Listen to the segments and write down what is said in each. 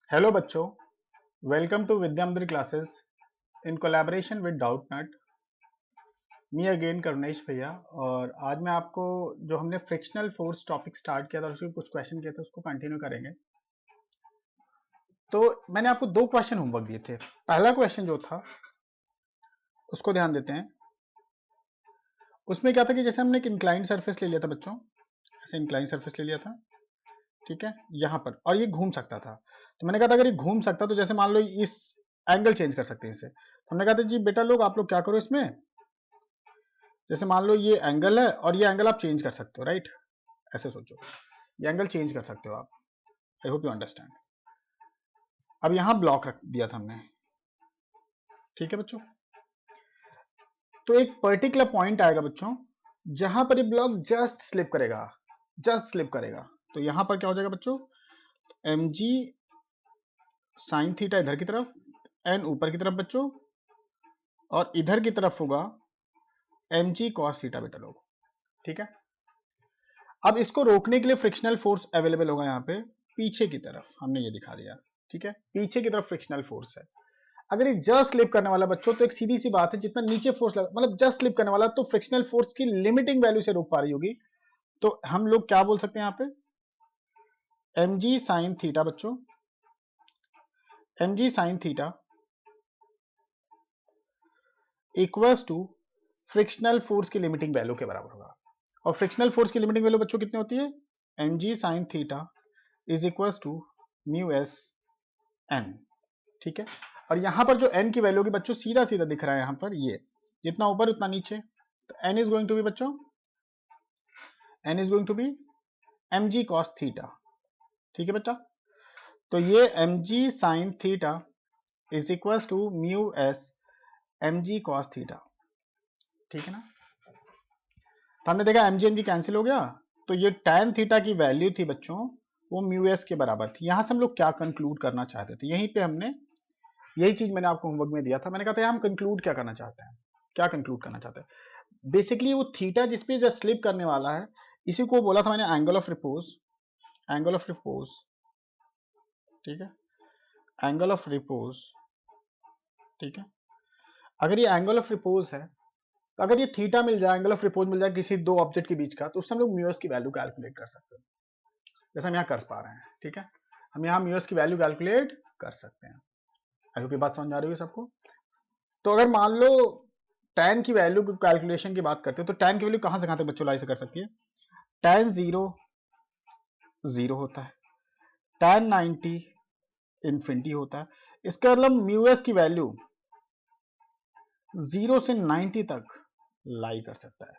Hello बच्चों, welcome to Vidyamandir classes in collaboration with Doubtnut. Me again Karunesh भैया। और आज मैं आपको जो हमने फ्रिक्शनल फोर्स टॉपिक स्टार्ट किया था उसके कुछ क्वेश्चन किए थे उसको कंटिन्यू करेंगे। तो मैंने आपको दो क्वेश्चन होमवर्क दिए थे। पहला क्वेश्चन जो था उसको ध्यान देते हैं। उसमें क्या था कि जैसे हमने एक इंक्लाइंड सरफेस ले लिया था बच्चों, ऐसे इंक्लाइंड सरफेस ले लिया था, ठीक है, यहाँ पर, और ये घूम सकता था। तो मैंने कहा था अगर ये घूम सकता तो जैसे मान लो इस एंगल चेंज कर सकते हैं इसे। तो हमने कहा था जी बेटा लोग आप लोग क्या करो इसमें, जैसे मान लो ये एंगल है और ये एंगल आप चेंज कर सकते हो, राइट। ऐसे सोचो, ये एंगल चेंज कर सकते हो आप। आई होप यू अंडरस्टैंड। अब यहां ब्लॉक रख दिया था हमने, ठीक है बच्चों। तो एक पर्टिकुलर पॉइंट आएगा बच्चों जहां पर ये ब्लॉक जस्ट स्लिप करेगा, जस्ट स्लिप करेगा। तो यहां पर क्या हो जाएगा बच्चों, एम जी साइन थीटा इधर की तरफ, एन ऊपर की तरफ बच्चों, और इधर की तरफ होगा एम जी कॉस थीटा बेटा लोग, ठीक है। अब इसको रोकने के लिए फ्रिक्शनल फोर्स अवेलेबल होगा यहाँ पे पीछे की तरफ, हमने ये दिखा दिया, ठीक है। पीछे की तरफ फ्रिक्शनल फोर्स है। अगर ये जस्ट स्लिप करने वाला बच्चों तो एक सीधी सी बात है, जितना नीचे फोर्स लगा मतलब जस्ट स्लिप करने वाला तो फ्रिक्शनल फोर्स की लिमिटिंग वैल्यू से रोक पा रही होगी। तो हम लोग क्या बोल सकते हैं यहाँ पे, एम जी साइन थीटा बच्चों, M G sine theta equals to frictional force की लिमिटिंग वैल्यू के बराबर होगा। और फ्रिक्शनल फोर्स की लिमिटिंग वैल्यू बच्चों कितनी होती है, M G sine theta is equals to mu S N, ठीक है। और यहां पर जो n की वैल्यू होगी बच्चों सीधा सीधा दिख रहा है यहां पर, ये जितना ऊपर उतना नीचे। तो n is going to be बच्चों, n is going to be mg cos theta, ठीक है बेटा। तो ये mg sin theta is equals to mu S mg cos theta, ठीक है ना। तो हमने देखा mg mg कैंसिल हो गया, तो ये tan थीटा की वैल्यू थी बच्चों वो म्यू एस के बराबर थी। यहां से हम लोग क्या कंक्लूड करना चाहते थे, यहीं पे हमने यही चीज मैंने आपको होमवर्क में दिया था। मैंने कहा था हम कंक्लूड क्या करना चाहते हैं, क्या कंक्लूड करना चाहते हैं। बेसिकली वो थीटा जिसपे जो स्लिप करने वाला है इसी को बोला था मैंने angle of repose, angle of repose, ठीक है, एंगल ऑफ रिपोज, ठीक है। अगर ये एंगल ऑफ रिपोज है तो अगर ये थीटा मिल जाए, एंगल ऑफ रिपोज मिल जाए किसी दो ऑब्जेक्ट के बीच का, तो उससे हम लोग म्यूएस की वैल्यू कैलकुलेट कर सकते हैं, जैसे हम यहाँ कर पा रहे हैं, ठीक है। हम यहाँ म्यूएस की वैल्यू कैलकुलेट कर सकते हैं। आई होप ये बात समझ आ रही है सबको। तो अगर मान लो tan की वैल्यू की कैलकुलेशन की बात करते हैं तो tan की वैल्यू कहां से कहां तक बच्चों लाई से कर सकती है, tan 0 0 होता है, tan 90 इंफिनिटी होता है। इसका मतलब म्यू एस की वैल्यू 0 से 90 तक लाई कर सकता है।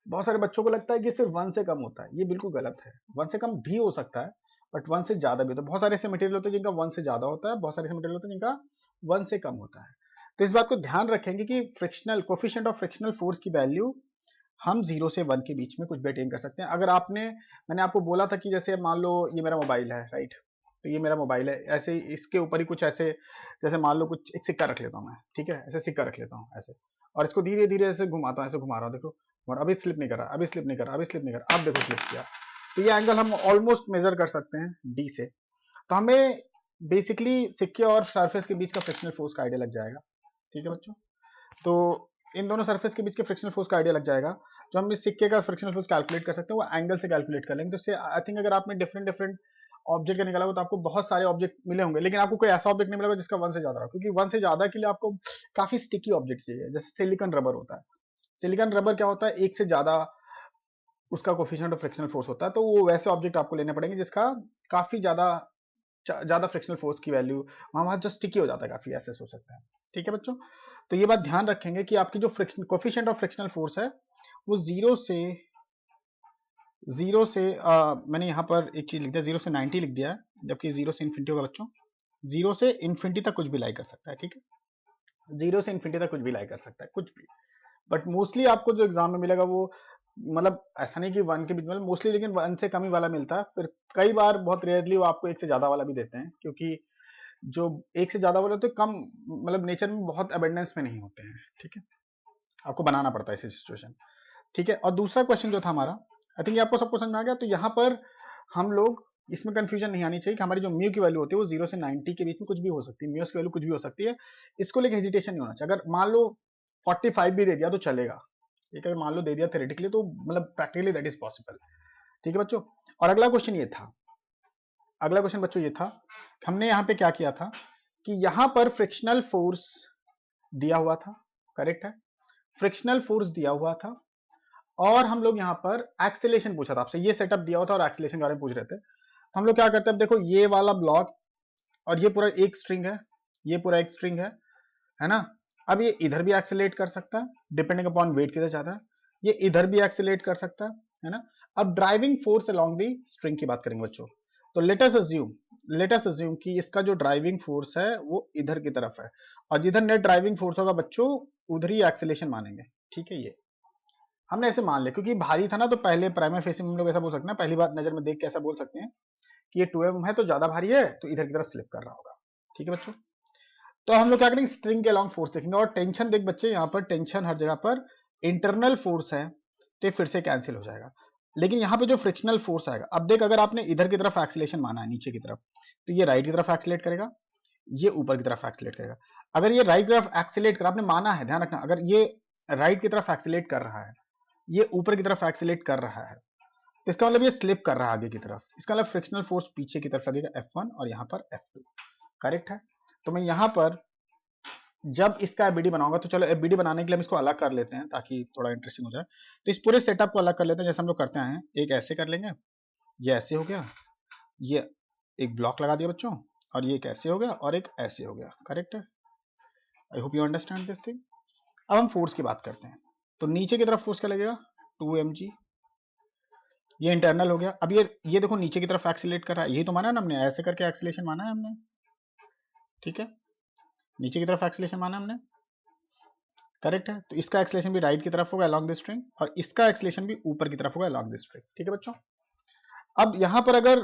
बहुत सारे बच्चों को लगता है कि सिर्फ 1 से कम होता है, ये बिल्कुल गलत है। 1 से कम भी हो सकता है बट 1 से ज्यादा भी होता है। बहुत सारे ऐसे मटेरियल होते हैं जिनका 1 से ज्यादा होता है, बहुत सारे ऐसे मटेरियल होते हैं जिनका 1 से कम होता है। तो इस बात को ध्यान रखेंगे कि frictional coefficient of frictional force की वैल्यू हम 0 से 1 के बीच में कुछ भी अटेन कर सकते हैं। अगर मैंने आपको बोला था कि जैसे मान लो ये मेरा मोबाइल है, राइट। तो ये मेरा मोबाइल है, ऐसे इसके ऊपर ही कुछ ऐसे, जैसे मान लो कुछ एक सिक्का रख लेता हूँ मैं, ठीक है, ऐसे सिक्का रख लेता हूँ ऐसे, और इसको धीरे धीरे ऐसे घुमाता हूँ, ऐसे घुमा रहा हूँ, देखो, और अभी स्लिप नहीं कर रहा, अभी स्लिप नहीं कर रहा, अभी स्लिप नहीं कर रहा, अब देखो स्लिप किया। तो ये एंगल हम ऑलमोस्ट मेजर कर सकते हैं डी से। तो हमें बेसिकली सिक्के और सरफेस के बीच का फ्रिक्शनल फोर्स का आइडिया लग जाएगा, ठीक है बच्चों। तो इन दोनों सरफेस के बीच के फ्रिक्शनल फोर्स का आइडिया लग जाएगा। जो हम इस सिक्के का फ्रिक्शनल फोर्स कैलकुलेट कर सकते हैं वो एंगल से कैलकुलेट कर लेंगे। तो इससे आई थिंक अगर आपने डिफरेंट डिफरेंट ऑब्जेक्ट का निकाला हो तो आपको बहुत सारे ऑब्जेक्ट मिले होंगे, लेकिन आपको कोई ऐसा ऑब्जेक्ट नहीं मिलेगा जिसका 1 से ज्यादा हो, क्योंकि 1 से ज्यादा के लिए आपको काफी स्टिकी ऑब्जेक्ट चाहिए। जैसे सिलिकॉन रबर होता है, सिलिकॉन रबर क्या होता है, एक से ज्यादा उसका कोफिशिएंट ऑफ फ्रिक्शनल फोर्स होता है। तो वो वैसे ऑब्जेक्ट आपको लेने पड़ेंगे जिसका काफी ज्यादा फ्रिक्शनल फोर्स की वैल्यू वहां जस्ट स्टिकी हो जाता है, काफी ऐसे हो सकता है, ठीक है बच्चों। तो ये बात ध्यान रखेंगे कि आपकी जो friction coefficient of frictional force है वो जीरो से मैंने यहाँ पर एक चीज लिख दिया, 0 से 90 लिख दिया है, जबकि 0 से इन्फिनिटी होगा बच्चों। 0 से इन्फिनिटी तक कुछ भी लाई कर सकता है, ठीक है। 0 से इन्फिनिटी तक कुछ भी लाई कर सकता है, कुछ भी। बट मोस्टली आपको जो एग्जाम में मिलेगा वो, मतलब ऐसा नहीं कि 1 के बीच में मोस्टली, लेकिन 1 से कम ही वाला मिलता है। फिर कई बार बहुत रेयरली वो आपको 1 से ज्यादा वाला भी देते हैं, क्योंकि जो 1 से ज्यादा वाले होते हैं कम, मतलब नेचर में बहुत अबेंडेंस में नहीं होते हैं, ठीक है। आपको बनाना पड़ता है ऐसी सिचुएशन, ठीक है। और दूसरा क्वेश्चन जो था हमारा, आई थिंक ये आपको सबको समझ में आ गया। तो यहाँ पर हम लोग इसमें कंफ्यूजन नहीं आनी चाहिए कि हमारी जो म्यू की वैल्यू होती है वो 0 से 90 के बीच में कुछ भी हो सकती है, म्यू की वैल्यू कुछ भी हो सकती है, इसको लेकर हेजिटेशन नहीं होना चाहिए। अगर मान लो 45 भी दे दिया तो चलेगा, ठीक है, मान लो दे दिया थ्योरेटिकली तो मतलब प्रैक्टिकली दैट इज पॉसिबल, ठीक है बच्चों। और अगला क्वेश्चन ये था, अगला क्वेश्चन बच्चों ये था, हमने यहाँ पे क्या किया था कि यहाँ पर फ्रिक्शनल फोर्स दिया हुआ था, करेक्ट है, फ्रिक्शनल फोर्स दिया हुआ था, और हम लोग यहाँ पर एक्सेलेरेशन पूछा था आपसे, ये सेटअप दिया हुआ था और एक्सेलेरेशन के बारे में पूछ रहे थे। तो हम लोग क्या करते हैं, अब देखो ये वाला ब्लॉक और ये पूरा एक स्ट्रिंग है, ये पूरा एक स्ट्रिंग है ना। अब ये इधर भी एक्सेलेरेट कर सकता है डिपेंडिंग अपॉन वेट किधर जाता है, ये इधर भी एक्सेलेरेट कर सकता है ना। अब driving force along the string की बात करेंगे बच्चों, तो लेट अस अज्यूम कि इसका जो ड्राइविंग फोर्स है वो इधर की तरफ है, और जिधर नेट ड्राइविंग फोर्स होगा बच्चों उधर ही एक्सेलेरेशन मानेंगे, ठीक है। ये हमने ऐसे मान लिया क्योंकि भारी था ना, तो पहले प्राइमरी फेस में हम लोग ऐसा बोल सकते हैं, पहली बार नजर में देख के ऐसा बोल सकते हैं कि ये 2m है तो ज्यादा भारी है तो इधर की तरफ स्लिप कर रहा होगा, ठीक है बच्चों। तो हम लोग क्या करेंगे, स्ट्रिंग के अलॉन्ग फोर्स देखेंगे, और टेंशन देख बच्चे, यहाँ पर टेंशन हर जगह पर इंटरनल फोर्स है तो ये फिर से कैंसिल हो जाएगा, लेकिन यहाँ पे जो फ्रिक्शनल फोर्स आएगा, अब देख अगर आपने इधर की तरफ एक्सीलरेशन माना है नीचे की तरफ, तो ये राइट की तरफ एक्सीलरेट करेगा, ये ऊपर की तरफ एक्सीलरेट करेगा। अगर ये राइट की तरफ एक्सीलरेट कर, आपने माना है, ध्यान रखना, अगर ये राइट की तरफ एक्सीलरेट कर रहा है, ये ऊपर की तरफ एक्सीलरेट कर रहा है, तो इसका मतलब ये स्लिप कर रहा है आगे की तरफ, इसका मतलब फ्रिक्शनल फोर्स पीछे की तरफ लगेगा F1 और यहाँ पर F2, करेक्ट है। तो मैं यहाँ पर जब इसका एबीडी बनाऊंगा, तो चलो एबीडी बनाने के लिए हम इसको अलग कर लेते हैं ताकि थोड़ा इंटरेस्टिंग हो जाए। तो इस पूरे सेटअप को अलग कर लेते हैं, जैसे हम लोग करते हैं, एक ऐसे कर लेंगे, ये ऐसे हो गया, ये एक ब्लॉक लगा दिया बच्चों, और ये एक ऐसे हो गया और एक ऐसे हो गया, करेक्ट है। आई hope you understand this thing. अब हम फोर्स की बात करते हैं, तो नीचे की तरफ फोर्स क्या लगेगा, 2mg, ये इंटरनल हो गया। अब ये देखो नीचे की तरफ एक्सीलरेट कर रहा है, यही तो माना है ना हमने, ऐसे करके एक्सीलरेशन माना है हमने, ठीक है, नीचे की तरफ एक्सीलरेशन माना हमने, करेक्ट है। तो इसका एक्सीलरेशन भी राइट की तरफ होगा अलोंग दिस स्ट्रिंग, और इसका एक्सीलरेशन भी ऊपर की तरफ होगा अलोंग दिस स्ट्रिंग, ठीक है बच्चों। अब यहां पर अगर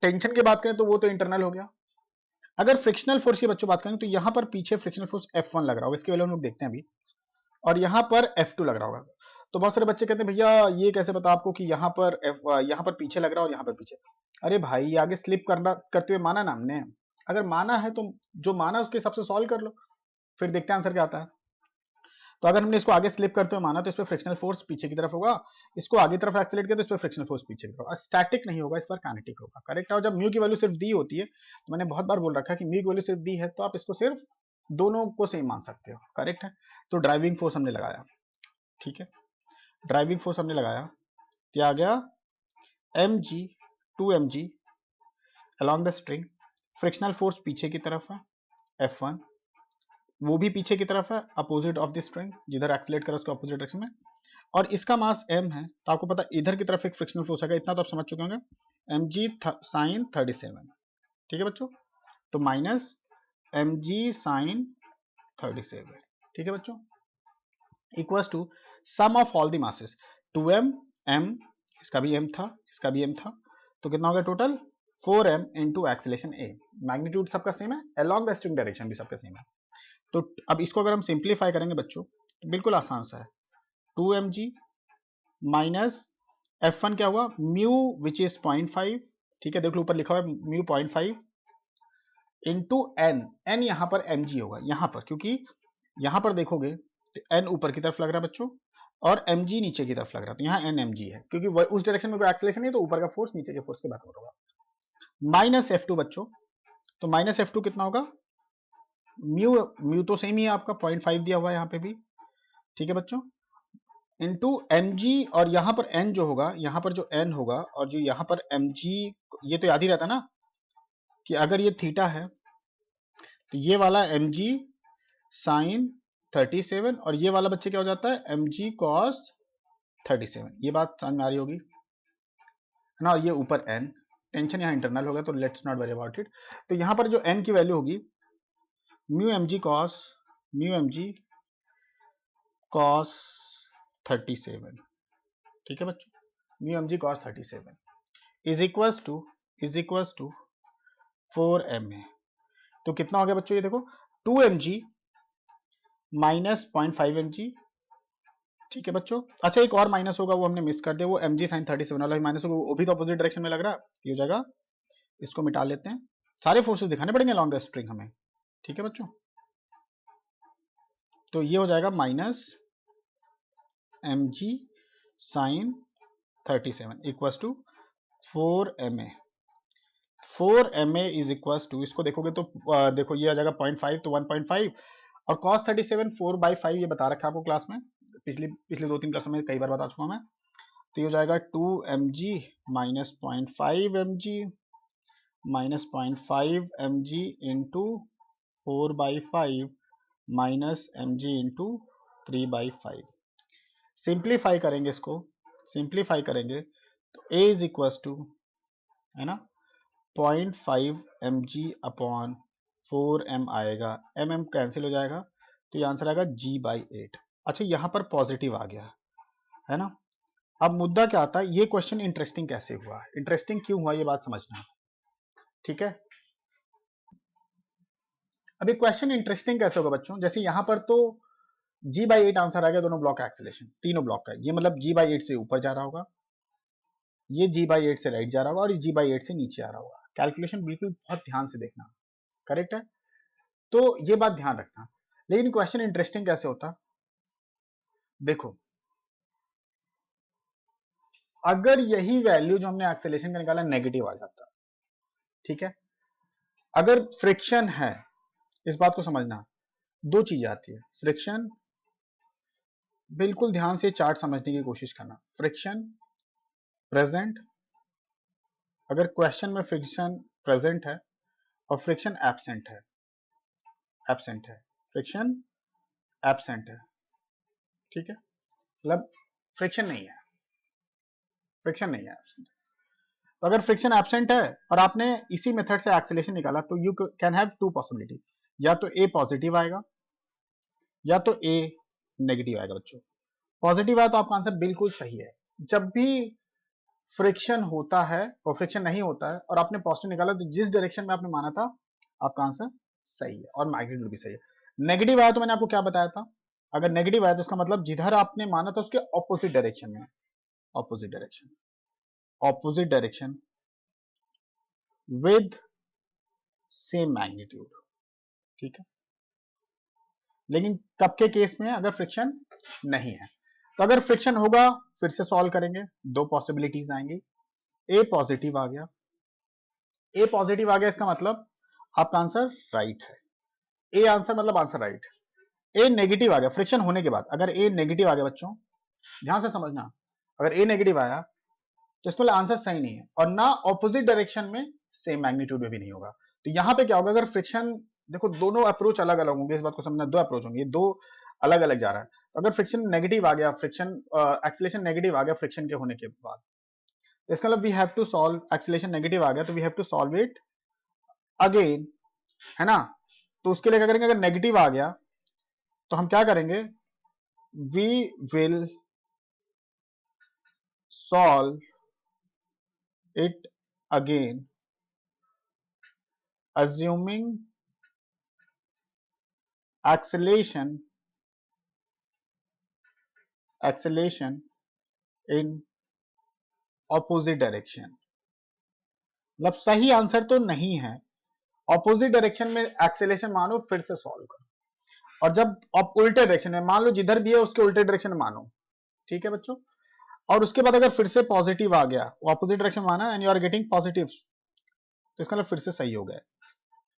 टेंशन की बात करें तो वो तो इंटरनल हो गया। अगर फ्रिक्शनल फोर्स की बच्चों बात करें तो यहां पर पीछे फ्रिक्शनल फोर्स F1 लग रहा होगा, इसकी वैल्यू हम लोग देखते हैं अभी, और यहाँ पर F2 लग रहा होगा। तो बहुत सारे बच्चे कहते हैं भैया ये कैसे पता आपको कि यहाँ पर पीछे लग रहा है और यहाँ पर पीछे। अरे भाई ये आगे स्लिप करना करते हुए माना ना हमने, अगर माना है तो जो माना उसके हिसाब से सॉल्व कर लो, फिर देखते हैं आंसर क्या आता है। तो अगर हमने इसको आगे स्लिप करते हुए माना तो इस पर फ्रिक्शनल फोर्स पीछे की तरफ होगा, इसको आगे तरफ एक्सीलरेट किया तो इस पर फ्रिक्शनल फोर्स पीछे की तरफ, स्टैटिक नहीं होगा, इस पर काइनेटिक होगा, करेक्ट है। और जब म्यू की वैल्यू सिर्फ दी होती है, तो मैंने बहुत बार बोल रखा है कि म्यू की वैल्यू सिर्फ दी है तो आप इसको सिर्फ दोनों को सेम मान सकते हो, करेक्ट है। तो ड्राइविंग फोर्स हमने लगाया, ठीक है, ड्राइविंग फोर्स हमने लगाया, क्या आ गया, mg 2mg along the string, frictional force पीछे की तरफ है F1, वो भी पीछे की तरफ है अपोजिट ऑफ द स्ट्रिंग, जिधर एक्सीलरेट करा उसके अपोजिट डायरेक्शन में, और इसका मास m है, तो आपको पता इधर की तरफ एक फ्रिक्शनल फोर्स आएगा, इतना तो आप समझ चुके होंगे, mg sin 37, ठीक है बच्चों, तो माइनस mg sin 37, ठीक है बच्चों, equals to sum of all the masses 2m m, इसका भी m था, इसका भी m था, तो कितना हो गया total 4m into acceleration a, magnitude सबका सेम है, अलोंग द स्ट्रिंग डायरेक्शन भी सबका सेम है। तो अब इसको अगर हम सिंप्लीफाई करेंगे बच्चों तो बिल्कुल आसान सा है, 2mg माइनस F1 क्या हुआ, म्यू विच इज 0.5, ठीक है, देख लो ऊपर लिखा हुआ है म्यू 0.5 इंटू n, n यहाँ पर mg होगा, यहाँ पर क्योंकि यहाँ पर देखोगे तो n ऊपर की तरफ लग रहा है बच्चों और mg नीचे की तरफ लग रहा है, तो यहाँ n mg है क्योंकि उस डायरेक्शन में कोई एक्सीलरेशन नहीं, तो ऊपर का फोर्स नीचे के फोर्स के बराबर होगा। माइनस F2 बच्चों, तो माइनस F2 कितना होगा, म्यू तो सेम ही है आपका 0.5 दिया हुआ है यहाँ पे भी, ठीक है बच्चों, इंटू mg, और यहाँ पर n जो होगा, यहाँ पर जो n होगा और जो यहाँ पर mg, ये तो याद ही रहता ना कि अगर ये थीटा है तो ये वाला mg साइन 37 और ये वाला बच्चे क्या हो जाता है mg cos 37, ये बात समझ में आ रही होगी है ना। और ये ऊपर n, टेंशन यहाँ इंटरनल होगा तो let's not worry about it. तो यहाँ पर जो n की वैल्यू होगी म्यू mg cos 37, ठीक है बच्चों, mu mg cos 37 is equals to 4ma, तो कितना हो गया बच्चों, ये देखो 2mg माइनस 0.5 mg, ठीक है बच्चों। अच्छा एक और माइनस होगा वो हमने मिस कर दिया, वो mg sin 37 वाला भी माइनस होगा, वो भी तो अपोजिट डायरेक्शन में लग रहा है, ये हो जाएगा इसको मिटा लेते हैं, सारे फोर्सेस दिखाने पड़ेंगे अलॉन्ग द स्ट्रिंग हमें, ठीक है बच्चों। तो ये हो जाएगा minus mg sine 37 equals to 4ma। 4ma is equals to, इसको देखोगे तो देखो ये आ जाएगा 0.5 तो 1.5, और cos 37 4/5 ये बता रखा है आपको क्लास में, पिछले 2-3 क्लासों में कई बार बता चुका हूं मैं। तो ये हो जाएगा 2mg minus 0.5 mg minus 0.5 mg into 4/5 minus mg into 3/5। Simplify करेंगे, इसको सिंप्लीफाई करेंगे तो a इज इक्वल टू, है ना, 0.5 mg अपॉन 4m आएगा, mm कैंसिल हो जाएगा, तो ये आंसर आएगा g/8। अच्छा यहाँ पर पॉजिटिव आ गया है ना। अब मुद्दा क्या आता है, ये क्वेश्चन इंटरेस्टिंग कैसे हुआ, इंटरेस्टिंग क्यों हुआ ये बात समझना, ठीक है। अभी क्वेश्चन इंटरेस्टिंग कैसे होगा बच्चों, जैसे यहां पर तो g/8 आंसर आ गया, दोनों ब्लॉक का एक्सेलेरेशन, तीनों ब्लॉक का, ये मतलब g/8 से ऊपर जा रहा होगा, ये g/8 से राइट जा रहा होगा, और ये g/8 से नीचे आ रहा होगा। कैलकुलेशन बिल्कुल बहुत ध्यान से देखना, करेक्ट है, तो ये बात ध्यान रखना। लेकिन क्वेश्चन इंटरेस्टिंग कैसे होता, देखो अगर यही वैल्यू जो हमने एक्सेलेरेशन का निकाला नेगेटिव आ जाता, ठीक है, अगर फ्रिक्शन है, इस बात को समझना, दो चीजें आती है, फ्रिक्शन, बिल्कुल ध्यान से चार्ट समझने की कोशिश करना, फ्रिक्शन प्रेजेंट, अगर क्वेश्चन में फ्रिक्शन प्रेजेंट है और फ्रिक्शन एब्सेंट है, फ्रिक्शन एब्सेंट है, ठीक है, मतलब फ्रिक्शन नहीं है, एब्सेंट। तो अगर फ्रिक्शन एब्सेंट है और आपने इसी मेथड से एक्सेलेरेशन निकाला, तो you can have to possibility, या तो ए पॉजिटिव आएगा या तो ए नेगेटिव आएगा बच्चों। पॉजिटिव आया तो आपका आंसर बिल्कुल सही है। जब भी फ्रिक्शन होता है और फ्रिक्शन नहीं होता है और आपने पॉजिटिव निकाला, तो जिस डायरेक्शन में आपने माना था आपका आंसर सही है और मैग्नीट्यूड भी सही है। नेगेटिव आया तो मैंने आपको क्या बताया था, अगर नेगेटिव आया तो इसका मतलब जिधर आपने माना था उसके ऑपोजिट डायरेक्शन में, opposite direction with same magnitude, ठीक है। लेकिन कब के केस में, अगर फ्रिक्शन नहीं है। तो अगर फ्रिक्शन होगा, फिर से सॉल्व करेंगे, दो पॉसिबिलिटीज आएंगी, ए पॉजिटिव आ गया, ए पॉजिटिव आ गया इसका मतलब आपका आंसर राइट है, ए आंसर मतलब आंसर राइट। ए नेगेटिव आ गया फ्रिक्शन होने के बाद, अगर ए नेगेटिव आ गया बच्चों ध्यान से समझना, अगर ए नेगेटिव आया तो इसमें आंसर सही नहीं है, और ना ऑपोजिट डायरेक्शन में सेम मैग्नीट्यूड में भी नहीं होगा। तो यहां पे क्या होगा, अगर फ्रिक्शन, देखो दोनों अप्रोच अलग अलग होंगे, इस बात को समझना, दो अप्रोच होंगे, दो अलग अलग जा रहा है। तो अगर फ्रिक्शन नेगेटिव आ गया, फ्रिक्शन एक्सेलेरेशन नेगेटिव आ गया फ्रिक्शन के होने के बाद, तो इसका मतलब we have to solve, acceleration negative आ गया तो we have to solve it again, है ना। तो उसके लिए क्या करेंगे, अगर नेगेटिव आ गया तो हम क्या करेंगे, we will solve it again assuming acceleration in opposite direction। मतलब सही आंसर तो नहीं है, ऑपोजिट डायरेक्शन में एक्सेलेरेशन मानो फिर से सॉल्व करो, और जब आप उल्टे डायरेक्शन में मान लो, जिधर भी है उसके उल्टे डायरेक्शन में मानो, ठीक है बच्चों। और उसके बाद अगर फिर से पॉजिटिव आ गया, ऑपोजिट डायरेक्शन माना and you are getting positive, तो इसका मतलब फिर से सही हो गया।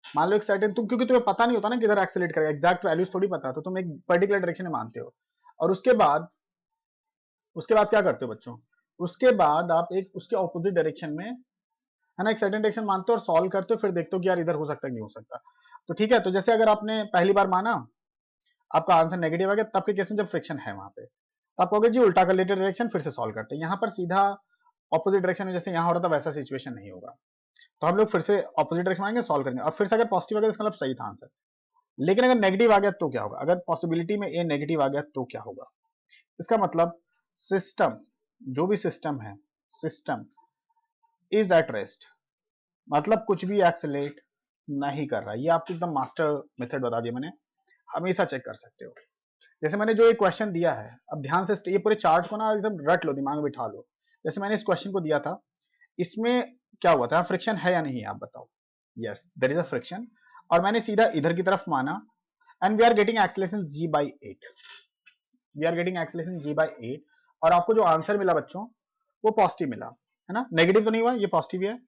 मान लो एक सर्टेन, तुम क्योंकि तुम्हें पता नहीं होता ना किधर एक्सेलेरेट करेगा, एग्जैक्ट वैल्यूज थोड़ी पता है, तो तुम एक पर्टिकुलर डायरेक्शन में मानते हो, और उसके बाद क्या करते हो बच्चों, उसके बाद आप एक उसके ऑपोजिट डायरेक्शन में, है ना, एक सर्टेन डायरेक्शन मानते हो और सॉल्व करते हो, फिर देखते हो कि यार इधर हो सकता है नहीं हो सकता। तो ठीक है, तो जैसे अगर आपने पहली बार माना आपका आंसर नेगेटिव आ गया, तब के केस में जब फ्रिक्शन है वहां पे, तो आप कहोगे जी उल्टा कर लेते डायरेक्शन फिर से सॉल्व करते हैं। यहाँ पर सीधा ऑपोजिट डायरेक्शन में जैसे यहाँ हो रहा था वैसा सिचुएशन नहीं होगा, तो हम लोग फिर से ऑपोजिट डायरेक्शन मानेंगे, सॉल्व करेंगे, और फिर से अगर पॉजिटिव आ गया तो इसका मतलब सही था आंसर। लेकिन अगर नेगेटिव आ गया तो क्या होगा, अगर पॉसिबिलिटी में ए नेगेटिव आ गया तो क्या होगा, इसका मतलब सिस्टम, जो भी सिस्टम है, सिस्टम इज एट रेस्ट, मतलब कुछ भी एक्सेलेरेट नहीं कर रहा है। ये आपको एकदम मास्टर मेथड बता दिया मैंने, हमेशा चेक कर सकते हो। जैसे मैंने जो एक क्वेश्चन दिया है, अब ध्यान से ये पूरे चार्ट को ना एकदम रट लो, दिमाग में बिठा लो। जैसे मैंने इस क्वेश्चन को दिया था, इसमें क्या हुआ था, फ्रिक्शन है या नहीं, आप बताओ। Yes there is a friction, और मैंने सीधा इधर की तरफ माना, and we are getting acceleration g by 8, we are getting acceleration g by 8, और आपको जो आंसर मिला बच्चों वो पॉजिटिव मिला, है ना, नेगेटिव तो नहीं हुआ, ये पॉजिटिव है,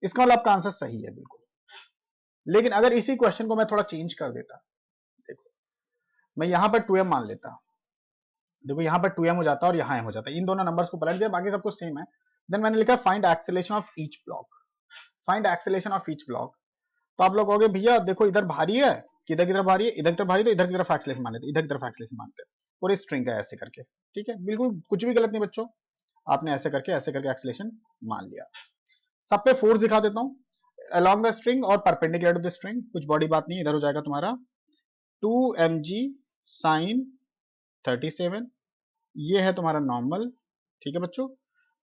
इसका मतलब आपका आंसर सही है बिल्कुल। लेकिन अगर इसी क्वेश्चन को मैं थोड़ा चेंज कर देता, देखो मैं यहां पर 2m मान लेता, देखो यहां पर 2m हो जाता और यहां m हो जाता, इन दोनों नंबर्स को पलट दिया, बाकी सब कुछ सेम है। देन मैंने लिखा find acceleration of each block, find acceleration of each block. तो आप लोग कहोगे भैया देखो इधर भारी है, किधर की तरफ भारी है, इधर की तरफ भारी, तो इधर की तरफ एक्सेलरेशन मान लेते, इधर की तरफ एक्सेलरेशन मानते हैं, पूरी स्ट्रिंग का ऐसे करके, ठीक है, बिल्कुल कुछ भी गलत नहीं बच्चों, आपने ऐसे करके एक्सेलरेशन मान लिया। सब पे फोर्स दिखा देता हूं, along द स्ट्रिंग और परपेंडिकुलर टू द स्ट्रिंग, कुछ बॉडी बात नहीं, इधर हो जाएगा तुम्हारा 2mg sin 37, ये है तुम्हारा नॉर्मल, ठीक है बच्चों,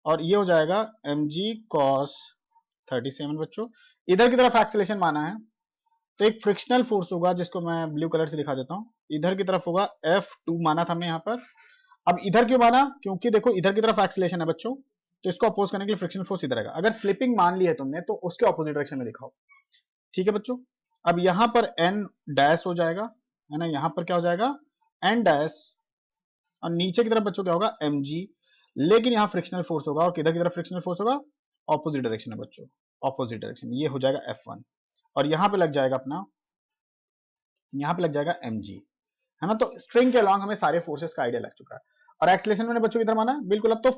और ये हो जाएगा mg cos 37 बच्चों। इधर की तरफ एक्सेलरेशन माना है, तो एक फ्रिक्शनल फोर्स होगा जिसको मैं ब्लू कलर से दिखा देता हूं, इधर की तरफ होगा F2 माना था हमने यहां पर। अब इधर क्यों माना, क्योंकि देखो इधर की तरफ एक्सेलरेशन है बच्चों, तो इसको अपोज करने के लिए फ्रिक्शनल फोर्स इधर आएगा। अगर स्लिपिंग मान ली है तुमने तो उसके ऑपोजिट डायरेक्शन में दिखाओ, ठीक है बच्चों। अब यहां पर n डैश हो जाएगा, है ना, यहां पर क्या हो जाएगा n डैश, और नीचे की तरफ बच्चों क्या होगा mg, लेकिन यहां फ्रिक्शनल फोर्स होगा, और किधर की तरफ फ्रिक्शनल फोर्स होगा, ऑपोजिट डायरेक्शन है बच्चों, ऑपोजिट डायरेक्शन, ये हो जाएगा F1, और यहां पे लग जाएगा अपना, यहां पे लग जाएगा mg, है ना। तो स्ट्रिंग के अलॉन्ग हमें सारे फोर्सेस का आइडिया लग चुका है, और एक्सेलरेशन मैंने बच्चों की तरह माना, बिल्कुल अब तो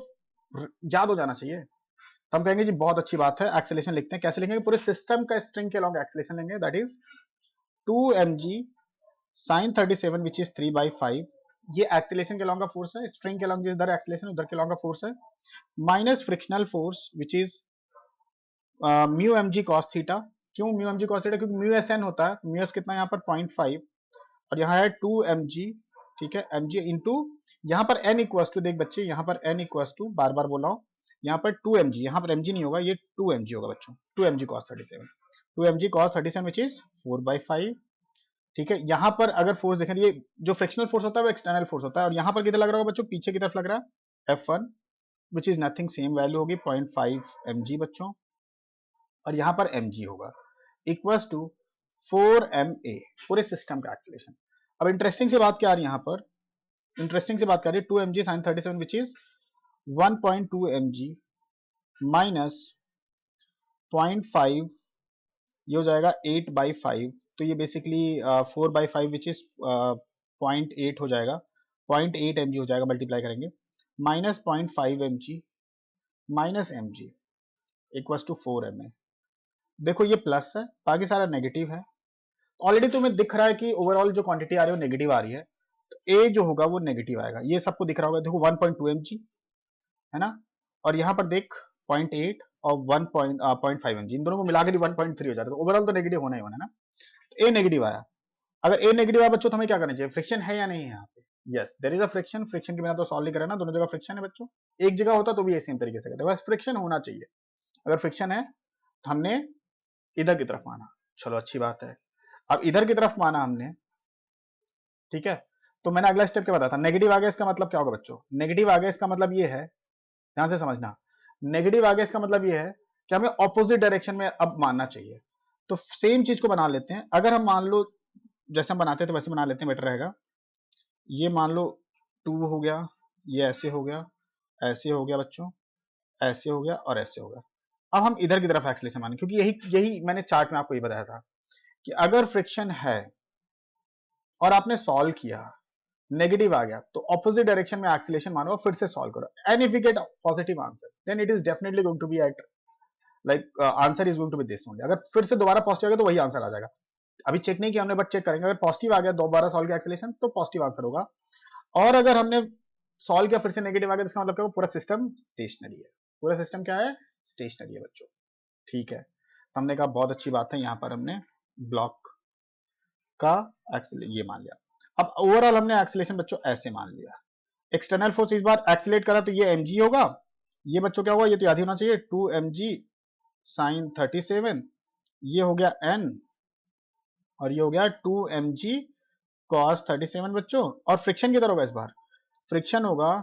याद हो जाना चाहिए। तो हम कहेंगे जी बहुत अच्छी बात है, एक्सेलरेशन लिखते हैं, कैसे लिखेंगे, पूरे सिस्टम का स्ट्रिंग के अलॉन्ग एक्सेलरेशन लेंगे, that is 2mg sin 37 which is 3/5, ये एक्सेलरेशन के अलॉन्ग का फोर्स है, स्ट्रिंग के अलॉन्ग जिधर एक्सेलरेशन उधर के अलॉन्ग का फोर्स है, minus frictional force which is mu mg cos theta. क्यों म्यू mg cos थीटा, क्योंकि म्यू एस एन होता है, म्यू एस कितना यहाँ पर 0.5, और यहाँ है 2mg, ठीक है, mg इंटू यहाँ पर n इक्वल्स टू, देख बच्चे यहाँ पर n इक्वल्स टू, बार बार बोल रहा हूँ, यहाँ पर 2mg, यहाँ पर mg नहीं होगा, ये 2mg होगा बच्चों, 2mg cos 37, 2mg cos 37 which is 4/5, ठीक है। यहाँ पर अगर फोर्स देखें, ये जो फ्रिक्शनल फोर्स होता है वो एक्सटर्नल फोर्स होता है, और यहाँ पर किधर लग रहा होगा बच्चों, पीछे की तरफ लग रहा है F1 which is nothing, same value होगी 0.5 mg बच्चों, और यहाँ पर mg होगा इक्वल्स टू 4ma, पूरे सिस्टम का एक्सेलरेशन। अब इंटरेस्टिंग सी बात क्या आ रही है यहाँ पर, इंटरेस्टिंग सी बात कर रही है 2mg sin 37 which is 1.2 mg minus 0.5, ये हो जाएगा 8/5, तो ये बेसिकली 4/5 विच इज 0.8 हो जाएगा, 0.8 mg हो जाएगा, मल्टीप्लाई करेंगे, minus 0.5 mg minus mg equals to 4ma। देखो ये प्लस है, बाकी सारा नेगेटिव है, ऑलरेडी तुम्हें दिख रहा है कि ओवरऑल जो क्वांटिटी आ रही है वो नेगेटिव आ रही है, तो ए जो होगा वो नेगेटिव आएगा, ये सबको दिख रहा होगा, देखो 1.2 mg, है ना, और यहाँ पर देख 0.8 और 1.5 mg, इन दोनों को मिलाकर 1.3 हो जाता है, तो ओवरऑल तो नेगेटिव होना ही होना है ना, तो ए नेगेटिव आया। अगर ए नेगेटिव आया बच्चों तो हमें क्या करना चाहिए, फ्रिक्शन है या नहीं है यहाँ पे, yes there is a friction, friction के बिना तो सॉल्व नहीं करें ना, दोनों जगह फ्रिक्शन है बच्चों, एक जगह होता तो भी ये सेम तरीके से करते, बस फ्रिक्शन होना चाहिए, अगर फ्रिक्शन है तो हमने इधर की तरफ माना, चलो अच्छी बात है। अब इधर की तरफ माना हमने, ठीक है, तो मैंने अगला स्टेप क्या बताया था, नेगेटिव आ गया, इसका मतलब क्या होगा बच्चों, नेगेटिव आ गया इसका मतलब ये है, ध्यान से समझना, नेगेटिव आ गया इसका मतलब ये है कि हमें ऑपोजिट डायरेक्शन में अब मानना चाहिए। तो सेम चीज को बना लेते हैं, अगर हम मान लो जैसे हम बनाते हैं तो वैसे बना लेते हैं, बेटर रहेगा। ये मान लो 2 हो गया, ये ऐसे हो गया, ऐसे हो गया बच्चों, ऐसे हो गया और ऐसे हो गया। अब हम इधर की तरफ एक्सेलरेशन माने, क्योंकि यही यही मैंने चार्ट में आपको ये बताया था कि अगर फ्रिक्शन है और आपने सॉल्व किया, नेगेटिव आ गया, तो ऑपोजिट डायरेक्शन में एक्सेलरेशन मानो और फिर से सॉल्व करो, and if you get positive answer then it is definitely going to be eight like answer is going to be this only. अगर फिर से दोबारा पॉजिटिव आ गया तो वही आंसर आ जाएगा, अभी चेक नहीं किया हमने बट चेक करेंगे, अगर पॉजिटिव आ गया दोबारा सॉल्व किया एक्सेलरेशन तो पॉजिटिव आंसर होगा, और अगर हमने सॉल्व किया फिर से नेगेटिव आ गया तो इसका मतलब क्या, पूरा सिस्टम स्टेशनरी है, पूरा सिस्टम क्या है, स्टेशनरी है बच्चों, ठीक है। तो हमने कहा बहुत अच्छी बात है, यहाँ पर हमने ब्लॉक का ये मान लिया। अब ओवरऑल हमने एक्सेलरेशन बच्चों ऐसे मान लिया, एक्सटर्नल फोर्स इस बार एक्सेलरेट करा तो ये mg होगा, ये बच्चों क्या होगा, ये तो याद ही होना चाहिए 2mg sin 37, ये हो गया n, और ये हो गया 2mg cos 37 बच्चों, और फ्रिक्शन किधर होगा इस बार, फ्रिक्शन होगा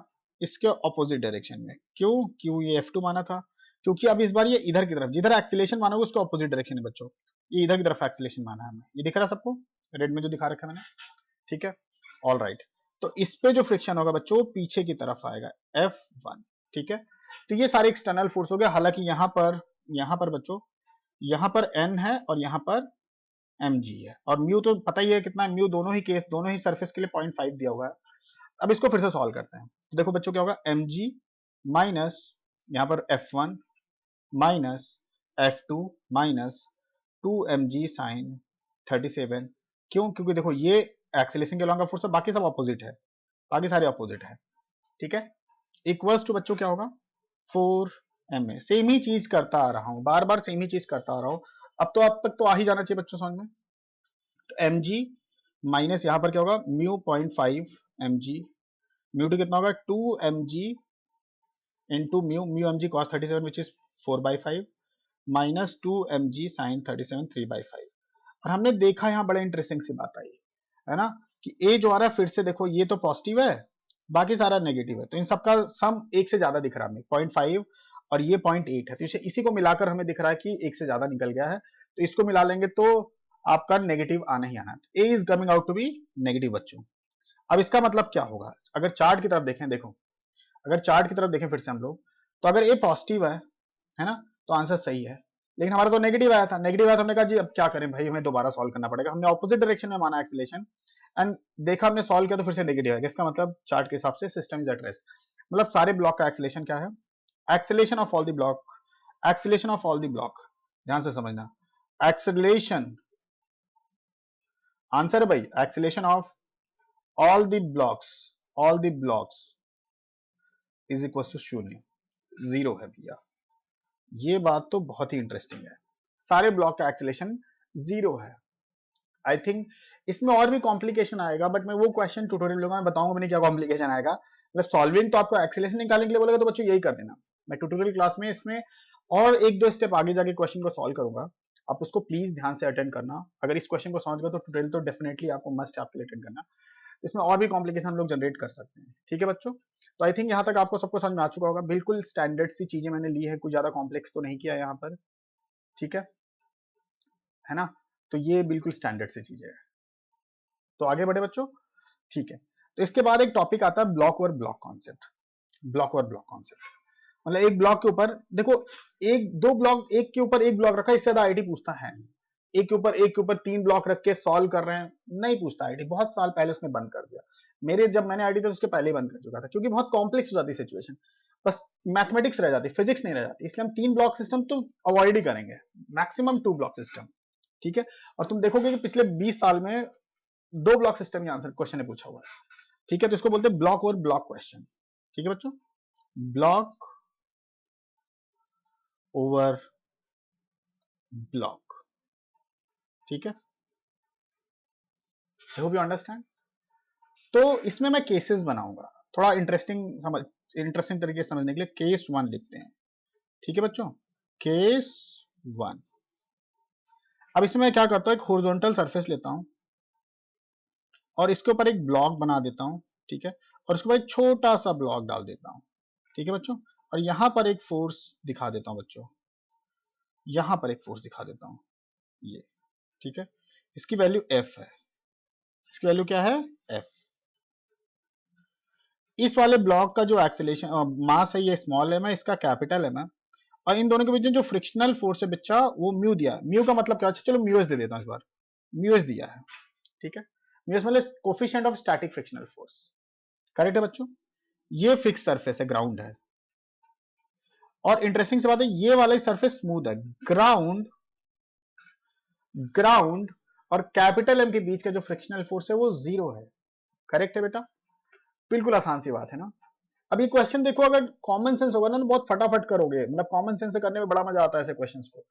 इसके ऑपोजिट डायरेक्शन में, क्यों, क्यों ये F2 माना था, क्योंकि अब इस बार ये इधर की तरफ, जिधर एक्सीलरेशन मानोगे उसके ऑपोजिट डायरेक्शन है बच्चों, ये इधर की तरफ एक्सीलरेशन माना है हमने, ये दिख रहा है सबको रेड में जो दिखा रखा है मैंने, ठीक है, ऑल राइट। तो इस पे जो फ्रिक्शन होगा बच्चों पीछे की तरफ आएगा F1, ठीक है। तो ये सारे एक्सटर्नल फोर्स हो गए, हालांकि यहाँ पर बच्चों यहाँ पर N है और यहाँ पर mg है, और म्यू तो पता ही है कितना है, म्यू दोनों ही केस, दोनों ही सरफेस के लिए 0.5 दिया हुआ है। अब इसको फिर से सॉल्व करते हैं, तो देखो बच्चों क्या होगा, mg माइनस यहाँ पर F1 minus F2 minus 2mg sign 37, क्यों, क्योंकि देखो ये एक्सेलरेशन के अलॉन्ग का फोर्स है, बाकी सब ऑपोजिट है, बाकी सारे ऑपोजिट है, ठीक है। इक्वल्स टू बच्चों क्या होगा 4ma, सेम ही चीज करता आ रहा हूं, बार बार सेम ही चीज करता आ रहा हूं, अब तो आप तक तो आ ही जाना चाहिए बच्चों समझ में। तो mg माइनस यहां पर क्या होगा म्यू 0.5 mg, म्यू टू कितना होगा 2mg into mu, mu mg cos 37 which is 4/5 minus 2mg sin 37 3/5। और हमने देखा यहाँ बड़ा इंटरेस्टिंग सी बात आई है ना, कि ए जो आ रहा है फिर से देखो ये तो पॉजिटिव है, बाकी सारा नेगेटिव है, तो इन सबका सम एक से ज्यादा दिख रहा है हमें 0.5 और ये 0.8 है, तो इसी को मिलाकर हमें दिख रहा है कि एक से ज्यादा निकल गया है, तो इसको मिला लेंगे तो आपका नेगेटिव आना ही आना है, a is coming out to be negative बच्चों। अब इसका मतलब क्या होगा, अगर चार्ट की तरफ देखें, देखो अगर चार्ट की तरफ देखें फिर से हम लोग, तो अगर ए पॉजिटिव है ना, तो आंसर सही है, लेकिन हमारा तो नेगेटिव आया था, नेगेटिव आया था, हमने कहा जी अब क्या करें भाई, हमें दोबारा सॉल्व करना पड़ेगा, हमने ऑपोजिट डायरेक्शन में माना एक्सीलरेशन एंड देखा हमने सॉल्व किया तो फिर से नेगेटिव है, इसका मतलब चार्ट के हिसाब से सिस्टम इज एट रेस्ट, मतलब सारे ब्लॉक का एक्सीलरेशन क्या है, acceleration of all the block, acceleration of all the block, ध्यान से समझना, एक्सीलरेशन, आंसर है भाई acceleration of all the blocks is equal to शून्य, जीरो है भैया, ये बात तो बहुत ही इंटरेस्टिंग है, सारे ब्लॉक का एक्सीलरेशन जीरो है। आई थिंक इसमें और भी कॉम्प्लिकेशन आएगा, बट मैं वो क्वेश्चन ट्यूटोरियल लूंगा, मैं बताऊंगा मैंने क्या कॉम्प्लिकेशन आएगा, मतलब सॉल्विंग तो आपको एक्सीलरेशन निकालने के लिए बोलेगा तो बच्चों यही कर देना, मैं ट्यूटोरियल क्लास में इसमें और एक दो स्टेप आगे जाके क्वेश्चन को सॉल्व करूंगा, आप उसको प्लीज ध्यान से अटेंड करना, अगर इस क्वेश्चन को समझ गए तो ट्यूटोरियल तो डेफिनेटली आपको मस्ट आपके लिए अटेंड करना, इसमें और भी कॉम्प्लिकेशन हम लोग जनरेट कर सकते हैं, ठीक है बच्चों। तो आई थिंक यहाँ तक आपको सबको समझ में आ चुका होगा, बिल्कुल स्टैंडर्ड सी चीजें मैंने ली है, कुछ ज्यादा कॉम्प्लेक्स तो नहीं किया यहाँ पर, ठीक है ना, तो ये बिल्कुल स्टैंडर्ड सी चीजें है, तो आगे बढ़े बच्चों, ठीक है। तो इसके बाद एक टॉपिक आता है block over block concept, block over block concept, मतलब एक ब्लॉक के ऊपर देखो, एक दो ब्लॉक, एक के ऊपर एक ब्लॉक रखा, इससे ज्यादा आईटी पूछता है नहीं, एक के ऊपर तीन ब्लॉक रख के सॉल्व कर रहे हैं, नहीं पूछता आईटी, बहुत साल पहले उसने बंद कर दिया, मेरे जब मैंने आईटी था उसके पहले ही बंद कर चुका था, क्योंकि बहुत कॉम्प्लेक्स हो जाती सिचुएशन, बस मैथमेटिक्स रह जाती, फिजिक्स नहीं रह जाती, इसलिए हम तीन ब्लॉक सिस्टम तो अवॉइड ही करेंगे, मैक्सिमम टू ब्लॉक सिस्टम, ठीक है। और तुम देखोगे कि पिछले 20 साल में दो ब्लॉक सिस्टम ही आंसर क्वेश्चन ने पूछा हुआ है, ठीक है, तो इसको बोलते हैं ब्लॉक ओवर ब्लॉक क्वेश्चन, ठीक है बच्चों, ब्लॉक ओवर ब्लॉक, ठीक है, आई होप यू अंडरस्टैंड। तो इसमें मैं केसेस बनाऊंगा, थोड़ा इंटरेस्टिंग तरीके से समझने के लिए केस वन लिखते हैं, ठीक है बच्चों, केस वन। अब इसमें मैं क्या करता हूं, एक हॉरिजॉन्टल सरफेस लेता हूं और इसके ऊपर एक ब्लॉक बना देता हूं, ठीक है, और उसके बाद एक छोटा सा ब्लॉक डाल देता हूं, ठीक है बच्चों, और यहां पर एक फोर्स दिखा देता हूं बच्चों, यहां पर एक फोर्स दिखा देता हूं, ये, ठीक है, इसकी वैल्यू एफ है, इसकी वैल्यू क्या है एफ। इस वाले ब्लॉक का जो एक्सेलरेशन मास है ये स्मॉल एम है, इसका कैपिटल एम है, और इन दोनों के बीच में जो फ्रिक्शनल फोर्स है बच्चा वो म्यू दिया, म्यू का मतलब क्या, चलो म्यू एस दे देता हूं इस बार, म्यू एस दिया है, ठीक है, म्यू एस मतलब coefficient of static frictional force, correct है बच्चों। ये फिक्स सरफेस है, ग्राउंड है, और इंटरेस्टिंग सी बात है ये वाला सरफेस स्मूथ है, ग्राउंड ग्राउंड और कैपिटल एम के बीच का जो फ्रिक्शनल फोर्स है वो जीरो है, करेक्ट है बेटा, बिल्कुल आसान सी बात है ना। अब ये क्वेश्चन देखो, अगर कॉमन सेंस होगा ना तो बहुत फटाफट करोगे, मतलब कॉमन सेंस से करने में बड़ा मजा आता है ऐसे क्वेश्चंस को,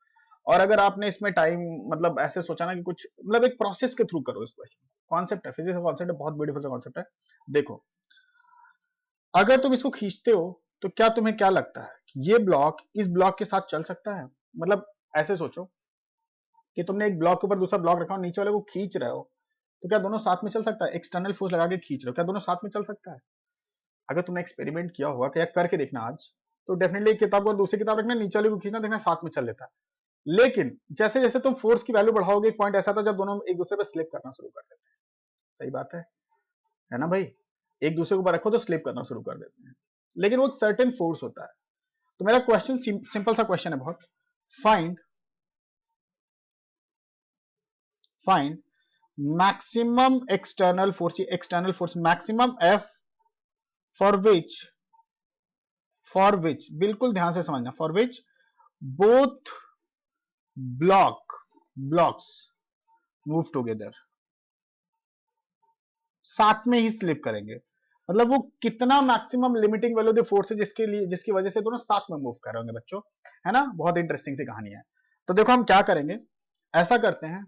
और अगर आपने इसमें टाइम मतलब ऐसे सोचा ना कि कुछ मतलब एक प्रोसेस के थ्रू करो इस क्वेश्चन, कॉन्सेप्ट है, फिजिक्स का कॉन्सेप्ट है, बहुत ब्यूटीफुल सा कॉन्सेप्ट है। देखो अगर तुम इसको खींचते हो तो क्या तुम्हें क्या लगता है कि ये ब्लॉक इस ब्लॉक के साथ चल सकता है, मतलब ऐसे सोचो कि तुमने एक ब्लॉक के ऊपर दूसरा ब्लॉक रखा और नीचे वाले को खींच रहे हो, तो क्या दोनों साथ में चल सकता है, एक्सटर्नल फोर्स लगा के खींच रहे हो, क्या दोनों साथ में चल सकता है। अगर तुमने एक्सपेरिमेंट किया होगा, क्या करके देखना आज, तो डेफिनेटली एक किताब को दूसरी किताब रखना, नीचे वाले को खींचना, देखना साथ में चल लेता है। लेकिन जैसे जैसे तुम फोर्स की वैल्यू बढ़ाओगे, एक पॉइंट ऐसा था जब दोनों एक दूसरे पर स्लिप करना शुरू कर देते हैं। सही बात है ना भाई? एक दूसरे के ऊपर रखो तो स्लिप करना शुरू कर देते हैं, लेकिन वो एक सर्टेन फोर्स होता है। तो मेरा क्वेश्चन सिंपल सा क्वेश्चन है बहुत, find maximum external force maximum f for विच, बिल्कुल ध्यान से समझना, for which both blocks move together, साथ में ही स्लिप करेंगे। मतलब वो कितना maximum limiting value of force है जिसकी वजह से दोनों साथ में मूव कर रहे होंगे बच्चों, है ना? बहुत इंटरेस्टिंग सी कहानी है। तो देखो हम क्या करेंगे, ऐसा करते हैं,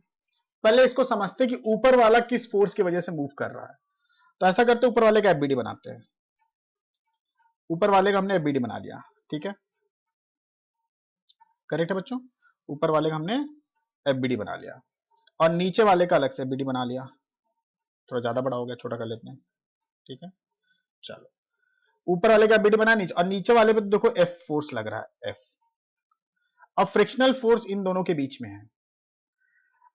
पहले इसको समझते हैं कि ऊपर वाला किस फोर्स की वजह से मूव कर रहा है। तो ऐसा करते हैं, ऊपर वाले का एफबीडी बनाते हैं। ऊपर वाले का हमने एफबीडी बना लिया, ठीक है, करेक्ट है बच्चों? ऊपर वाले का हमने एफबीडी बना लिया, और नीचे वाले का अलग से एफबीडी बना लिया। थोड़ा ज्यादा बड़ा हो गया, छोटा कर लेते हैं, ठीक है। चलो, ऊपर वाले का एफबीडी बना, नीचे, और नीचे वाले पे देखो एफ फोर्स लग रहा है, एफ। अब फ्रिक्शनल फोर्स इन दोनों के बीच में है।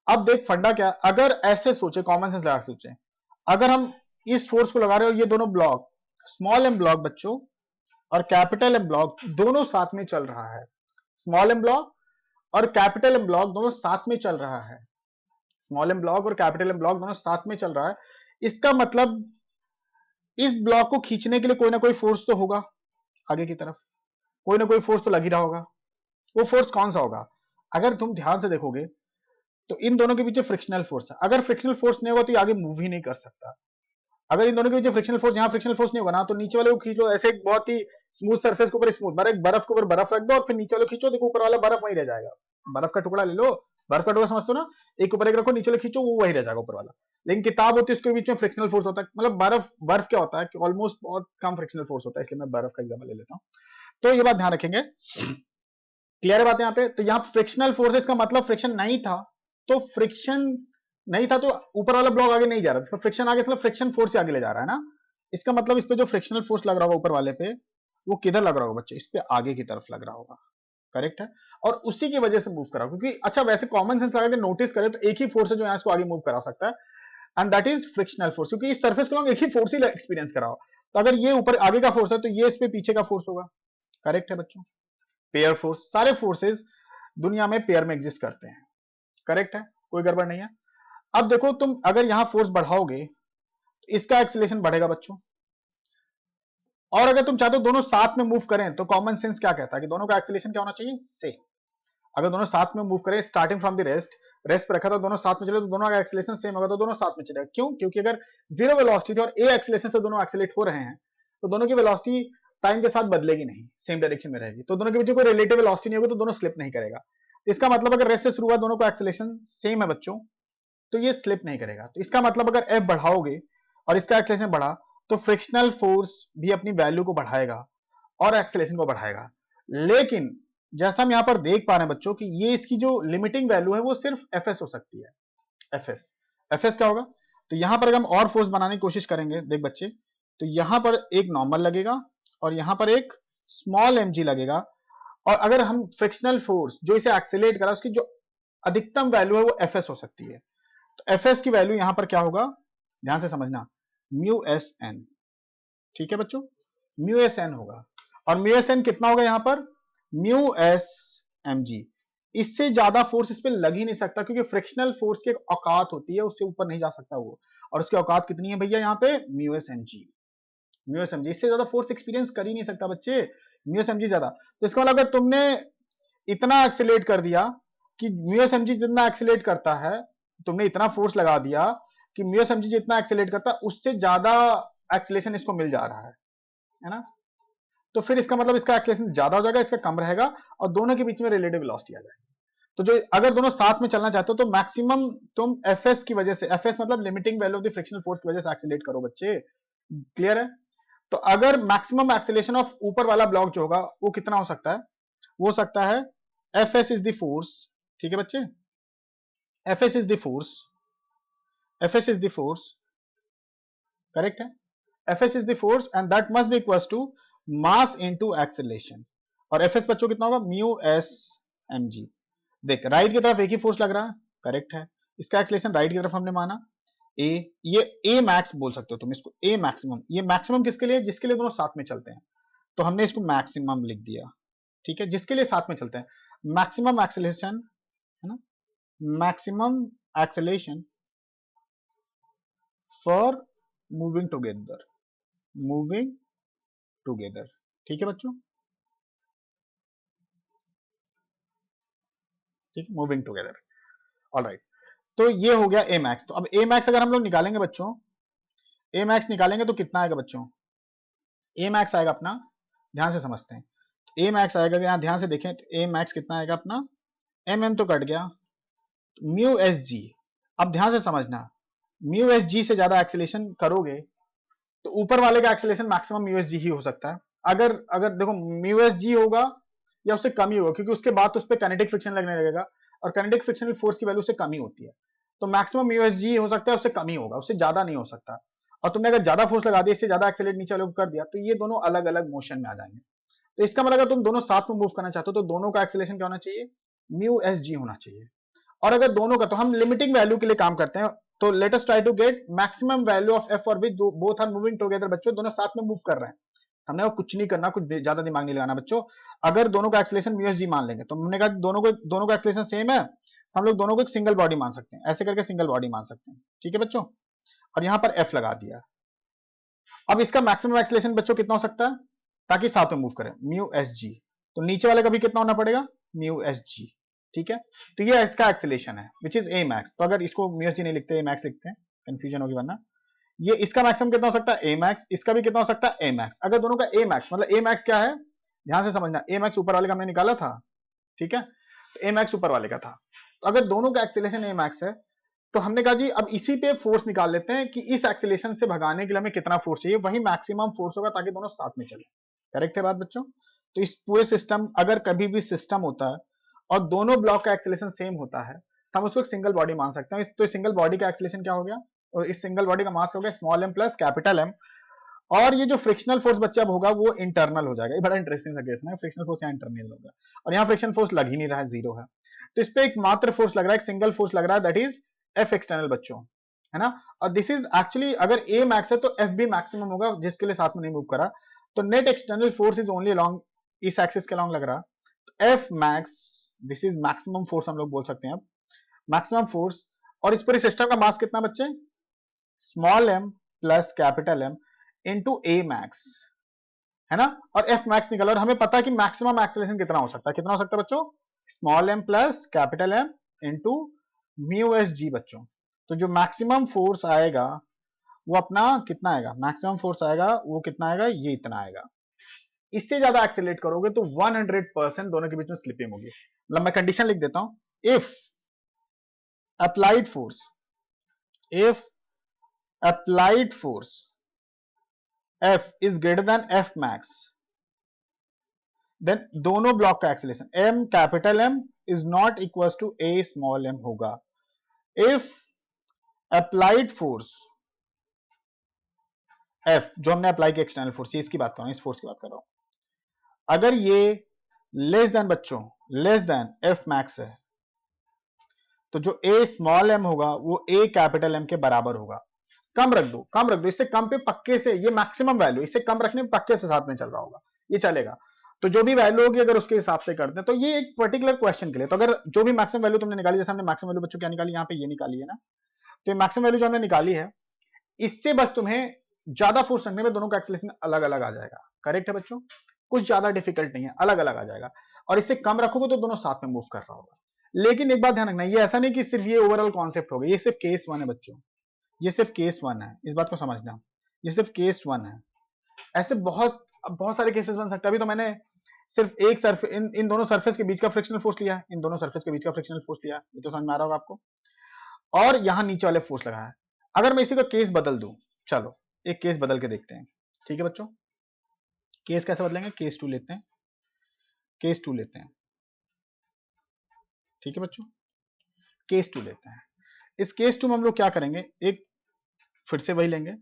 अब देख फंडा क्या, अगर ऐसे सोचे, कॉमन सेंस लगा सोचे, अगर हम इस फोर्स को लगा रहे हो, ये दोनों ब्लॉक, स्मॉल एम ब्लॉक बच्चों और कैपिटल एम ब्लॉक दोनों साथ में चल रहा है, स्मॉल एम ब्लॉक और कैपिटल एम ब्लॉक दोनों साथ में चल रहा है, स्मॉल एम ब्लॉक और कैपिटल एम ब्लॉक दोनों साथ में चल रहा है, इसका मतलब इस ब्लॉक को खींचने के लिए कोई ना कोई फोर्स तो होगा, आगे की तरफ कोई ना कोई फोर्स तो लग ही रहा होगा। वो फोर्स कौन सा होगा? अगर तुम ध्यान से देखोगे तो इन दोनों के पीछे फ्रिक्शनल फोर्स है। अगर फ्रिक्शनल फोर्स नहीं होगा तो ये आगे मूव ही नहीं कर सकता। अगर इन दोनों के पीछे फ्रिक्शनल फोर्स, यहां फ्रिक्शनल फोर्स नहीं होगा ना, तो नीचे वाले को खींच लो, ऐसे एक बहुत ही स्मूथ सरफेस के ऊपर स्मूथ, बर्फ के ऊपर बर्फ रख दो और फिर नीचे वाले खींचो, देखो ऊपर वाला बर्फ वहीं रह जाएगा। बर्फ का टुकड़ा ले लो, बर्फ का टुकड़ा समझते हो ना, एक ऊपर एक रखो, नीचे वाले खींचो, वो वही रह जाएगा ऊपर वाला। लेकिन किताब होती है, उसके बीच में फ्रिक्शनल फोर्स होता है। मतलब बर्फ क्या होता है कि ऑलमोस्ट बहुत कम फ्रिक्शनल फोर्स होता है, इसलिए मैं बर्फ का एग्जांपल ले लेता हूं। तो ये बात ध्यान रखेंगे, क्लियर है बात यहाँ पे? तो यहाँ फ्रिक्शनल फोर्सेस का मतलब फ्रिक्शन नहीं था, तो फ्रिक्शन नहीं था तो ऊपर वाला ब्लॉक आगे नहीं जा रहा, फ्रिक्शन आगे, मतलब फ्रिक्शन फोर्स से आगे ले जा रहा है ना। इसका मतलब इस पे जो फ्रिक्शनल फोर्स लग रहा होगा ऊपर वाले पे, वो किधर लग रहा होगा बच्चे? इस पे आगे की तरफ लग रहा होगा, करेक्ट है। और उसी की वजह से मूव करा, क्योंकि अच्छा वैसे कॉमन सेंस लगा के नोटिस करें तो एक ही फोर्स है जो यहाँ इसको आगे मूव करा सकता है, and that is frictional force, क्योंकि इस सरफेस के एक ही फोर्स ही एक्सपीरियंस करा हो। तो अगर ये ऊपर आगे का फोर्स है तो ये इस पे पीछे का फोर्स होगा, करेक्ट है बच्चों? पेयर फोर्स, सारे फोर्सेस दुनिया में पेयर में एग्जिस्ट करते हैं, करेक्ट है, कोई गड़बड़ नहीं है। अब देखो तुम अगर यहां फोर्स बढ़ाओगे तो इसका एक्सीलरेशन बढ़ेगा बच्चों, और अगर तुम चाहते हो दोनों साथ में मूव करें तो कॉमन सेंस क्या कहता है कि दोनों का एक्सीलरेशन क्या होना चाहिए? सेम। अगर दोनों साथ में मूव करें, स्टार्टिंग फ्रॉम द रेस्ट पे रखा था, दोनों साथ में चले तो दोनों का एक्सीलरेशन सेम होगा, तो दोनों साथ में चलेगा। क्यों? क्योंकि अगर जीरो वेलोसिटी थी और ए एक्सीलरेशन से दोनों एक्सीलरेट हो रहे हैं तो दोनों की वेलोसिटी टाइम के साथ बदलेगी नहीं, सेम डायरेक्शन में रहेगी, तो दोनों के बीच कोई रिलेटिव वेलोसिटी नहीं होगी, तो दोनों स्लिप नहीं करेगा। तो इसका मतलब अगर रेस्ट से शुरू हुआ, दोनों का एक्सीलरेशन सेम है बच्चों, तो ये स्लिप नहीं करेगा। तो इसका मतलब अगर एफ बढ़ाओगे और इसका एक्सीलरेशन बढ़ा तो फ्रिक्शनल फोर्स भी अपनी वैल्यू को बढ़ाएगा और एक्सीलरेशन को बढ़ाएगा। लेकिन जैसा हम यहां पर देख पा रहे हैं बच्चों कि ये इसकी जो लिमिटिंग वैल्यू है वो सिर्फ एफएस हो सकती है। एफएस क्या होगा? तो यहां पर अगर हम और फोर्स बनाने की कोशिश करेंगे, देख बच्चे, तो यहां पर एक नॉर्मल लगेगा और यहां पर एक स्मॉल एमजी लगेगा, और अगर हम फ्रिक्शनल फोर्स जो इसे एक्सेलरेट करा उसकी जो अधिकतम वैल्यू है वो एफएस हो सकती है। तो एफएस की वैल्यू यहां पर क्या होगा, ध्यान से समझना, म्यू एस एन, ठीक है बच्चों, म्यू एस एन होगा। और म्यू एस एन कितना होगा यहां पर? Mu S M G. इससे ज्यादा फोर्स इस पे लग ही नहीं सकता, क्योंकि फ्रिक्शनल फोर्स की एक औकात होती है, उससे ऊपर नहीं जा सकता वो, और उसकी औकात कितनी है भैया यहाँ पे? Mu S M G, mu S M G. इससे ज्यादा फोर्स एक्सपीरियंस कर ही नहीं सकता बच्चे, म्यू एस एम जी ज्यादा। तो इसका मतलब अगर तुमने इतना एक्सीलरेट कर दिया कि म्यू एस एम जी जितना एक्सीलरेट करता है, तुमने इतना फोर्स लगा दिया कि म्यू एस एम जी जितना एक्सीलरेट करता है उससे ज्यादा एक्सीलरेशन इसको मिल जा रहा है ना, तो फिर इसका मतलब इसका एक्सीलरेशन ज्यादा हो जाएगा, इसका कम रहेगा, और दोनों के बीच में रिलेटिव वेलोसिटी आ जाएगी। तो जो अगर दोनों साथ में चलना चाहते हो तो मैक्सिमम तुम एफएस की वजह से, एफएस मतलब limiting value of the frictional force की वजह से एक्सीलरेट करो बच्चे, क्लियर है? तो अगर मैक्सिमम एक्सीलरेशन ऑफ ऊपर वाला ब्लॉक जो होगा वो कितना हो सकता है? वो हो सकता है एफएस इज द फोर्स, ठीक है बच्चे, fs is the force, fs is the force, correct है, fs is the force and that must be equal to mass into acceleration. और एफ एस बच्चों कितना होगा, म्यू एस एम जी। देख right की तरफ एक ही फोर्स लग रहा है, करेक्ट है, इसका एक्सेलरेशन राइट की तरफ हमने माना ए, ये ए मैक्स बोल सकते हो तुम इसको, ए मैक्सिमम। ये मैक्सिमम किसके लिए, जिसके लिए दोनों साथ में चलते हैं, तो हमने इसको मैक्सिमम लिख दिया, ठीक है, जिसके लिए साथ में चलते हैं। मैक्सिमम एक्सेलरेशन है ना, maximum acceleration for moving together, moving together, ठीक है बच्चों, ठीक है, मूविंग टुगेदर, ऑलराइट। तो ये हो गया ए मैक्स। तो अब ए मैक्स अगर हम लोग निकालेंगे बच्चों, ए मैक्स निकालेंगे तो कितना आएगा बच्चों, ए मैक्स आएगा अपना, ध्यान से समझते हैं, ए मैक्स आएगा, यहां ध्यान से देखें तो ए मैक्स कितना आएगा अपना, एम एम तो कट गया, म्यू एस जी। अब ध्यान से समझना, म्यू एस जी से ज्यादा एक्सेलेरेशन करोगे तो ऊपर वाले का acceleration maximum mu S g ही हो सकता है। अगर अगर देखो म्यू एस जी होगा या उससे कम ही होगा, क्योंकि उसके बाद तो उस पर काइनेटिक फ्रिक्शन लगने लगेगा, और काइनेटिक फ्रिक्शनल फोर्स की वैल्यू से कम ही होती है, तो मैक्सिमम म्यू एस जी हो सकता है, उससे कम ही होगा, उससे ज्यादा नहीं हो सकता। और तुमने अगर ज्यादा फोर्स लगा दिया, इससे ज्यादा एक्सेलरेट नीचे वाले को कर दिया, तो ये दोनों अलग अलग मोशन में आ जाएंगे। तो इसका मतलब अगर तुम दोनों साथ में मूव करना चाहते हो तो दोनों का एक्सेलरेशन क्या होना चाहिए, म्यू एस जी होना चाहिए। और अगर दोनों का, तो हम लिमिटिंग वैल्यू के लिए काम करते हैं, तो let us try to get maximum value of f और which both are moving together. बच्चों दोनों साथ में मूव कर रहे हैं, हमने वो कुछ नहीं करना, कुछ ज्यादा दिमाग नहीं लगाना बच्चों। अगर दोनों का एक्सेलरेशन म्यू एस जी मान लेंगे, तो हमने कहा दोनों का एक्सेलरेशन सेम है, तो हम लोग दोनों को एक सिंगल बॉडी मान सकते हैं, ऐसे करके सिंगल बॉडी मान सकते हैं, ठीक है बच्चों। और यहां पर एफ लगा दिया। अब इसका मैक्सिमम एक्सेलरेशन बच्चों कितना हो सकता है, ताकि साथ में मूव करें, म्यू एस जी। तो नीचे वाले का भी कितना होना पड़ेगा, म्यू एस जी, ठीक है। तो ये इसका एक्सेलरेशन है विच इज ए मैक्स। तो अगर इसको म्यू एस जी नहीं लिखते, ए मैक्स लिखते हैं, कंफ्यूजन होगी वरना। ये इसका मैक्सिमम कितना हो सकता है, ए मैक्स, इसका भी कितना हो सकता है, ए मैक्स। अगर दोनों का ए मैक्स, मतलब ए मैक्स क्या है, ध्यान से समझना, ए मैक्स ऊपर वाले का हमने निकाला था, ठीक है, तो ए मैक्स ऊपर वाले का था। तो अगर दोनों का एक्सेलरेशन ए मैक्स है, तो हमने कहा जी अब इसी पे फोर्स निकाल लेते हैं कि इस एक्सेलरेशन से भगाने के लिए हमें कितना फोर्स चाहिए, वही मैक्सिमम फोर्स होगा, ताकि दोनों साथ में चले। करेक्ट है बात बच्चों। तो इस पूरे सिस्टम, अगर कभी भी सिस्टम होता है और दोनों ब्लॉक का एक्सेलरेशन सेम होता है, तो हम उसको एक सिंगल बॉडी मान सकते हैं। तो सिंगल बॉडी का एक्सेलरेशन क्या हो गया, और इस सिंगल बॉडी का मास हो गया small M plus capital M. और ये जो फ्रिक्शनल फोर्स बच्चे अब होगा वो इंटरनल हो जाएगा। ये बड़ा इंटरेस्टिंग सा केस है, फ्रिक्शनल फोर्स यहाँ इंटरनल होगा, और यहाँ फ्रिक्शन फोर्स लग ही नहीं रहा है, जीरो है। तो इस पे एक मात्र फोर्स लग रहा है, एक सिंगल फोर्स लग रहा है, दैट इज एफ एक्सटर्नल बच्चों, है ना। और दिस इज एक्चुअली, अगर ए मैक्स है तो एफ भी मैक्सिमम होगा, जिसके लिए साथ में नहीं मूव करा। तो net external force is only along, इस एक्सिस के अलोंग लग रहा। तो F max, this is maximum force हम लोग बोल सकते हैं अब, मैक्सिमम फोर्स। और इस पूरे सिस्टम का मास कितना बच्चे, small M plus capital M into ए मैक्स, है ना। और एफ मैक्स निकला, और हमें पता है कि मैक्सिमम एक्सेलरेशन कितना हो सकता है, कितना हो सकता है बच्चों, small M plus capital M into mu S G बच्चों। तो जो मैक्सिमम फोर्स आएगा वो अपना कितना आएगा, मैक्सिमम फोर्स आएगा वो कितना आएगा, ये इतना आएगा। इससे ज्यादा एक्सेलरेट करोगे तो 100% दोनों के बीच में स्लिपिंग होगी। मतलब मैं कंडीशन लिख देता हूं, if applied force, if applied force F is greater than F max, then दोनों ब्लॉक का acceleration M capital M is not equals to A small m होगा। If applied force F, जो हमने अप्लाई किया external force, इसकी बात कर रहा हूं, इस फोर्स की बात कर रहा हूं, अगर ये लेस देन बच्चों, लेस देन F max है, तो जो A स्मॉल m होगा वो A कैपिटल M के बराबर होगा। कम रख दो, कम रख दो, इससे कम पे पक्के से, ये मैक्सिमम वैल्यू, इससे कम रखने पे पक्के से साथ में चल रहा होगा, ये चलेगा। तो जो भी वैल्यू होगी अगर उसके हिसाब से करते हैं, तो ये एक पर्टिकुलर क्वेश्चन के लिए, तो अगर जो भी मैक्सिमम वैल्यू तुमने निकाली, जैसे हमने मैक्सिमम वैल्यू बच्चों क्या निकाली, यहाँ पे ये निकाली है ना, तो मैक्सिमम वैल्यू जो हमने निकाली है, इससे बस तुम्हें ज्यादा फोर्स रखने में दोनों का एक्सेलरेशन अलग अलग आ जाएगा। करेक्ट है बच्चों, कुछ ज्यादा डिफिकल्ट नहीं है, अलग अलग आ जाएगा। और इससे कम रखोगे तो दोनों साथ में मूव कर रहा होगा। लेकिन एक बात ध्यान रखना, ये ऐसा नहीं कि सिर्फ ये ओवरऑल कॉन्सेप्ट होगा, ये सिर्फ केस वन है बच्चों, ये सिर्फ केस वन है, इस बात को समझना, ये सिर्फ केस वन है। ऐसे बहुत बहुत सारे केसेस बन सकते हैं। अभी तो मैंने सिर्फ एक सरफेस, इन दोनों सरफेस के बीच का फ्रिक्शनल फोर्स लिया है, इन दोनों सरफेस के बीच का फ्रिक्शनल फोर्स लिया है, ये तो समझ में आ रहा होगा आपको। और यहां नीचे वाले फोर्स लगाया है। अगर मैं इसी का केस बदल दूं, चलो एक केस बदल के देखते हैं, ठीक है बच्चों। केस कैसे बदलेंगे, केस टू लेते हैं, केस टू लेते हैं, ठीक है बच्चों, केस टू लेते हैं। इस केस टू में हम लोग क्या करेंगे, एक फिर से वही लेंगे,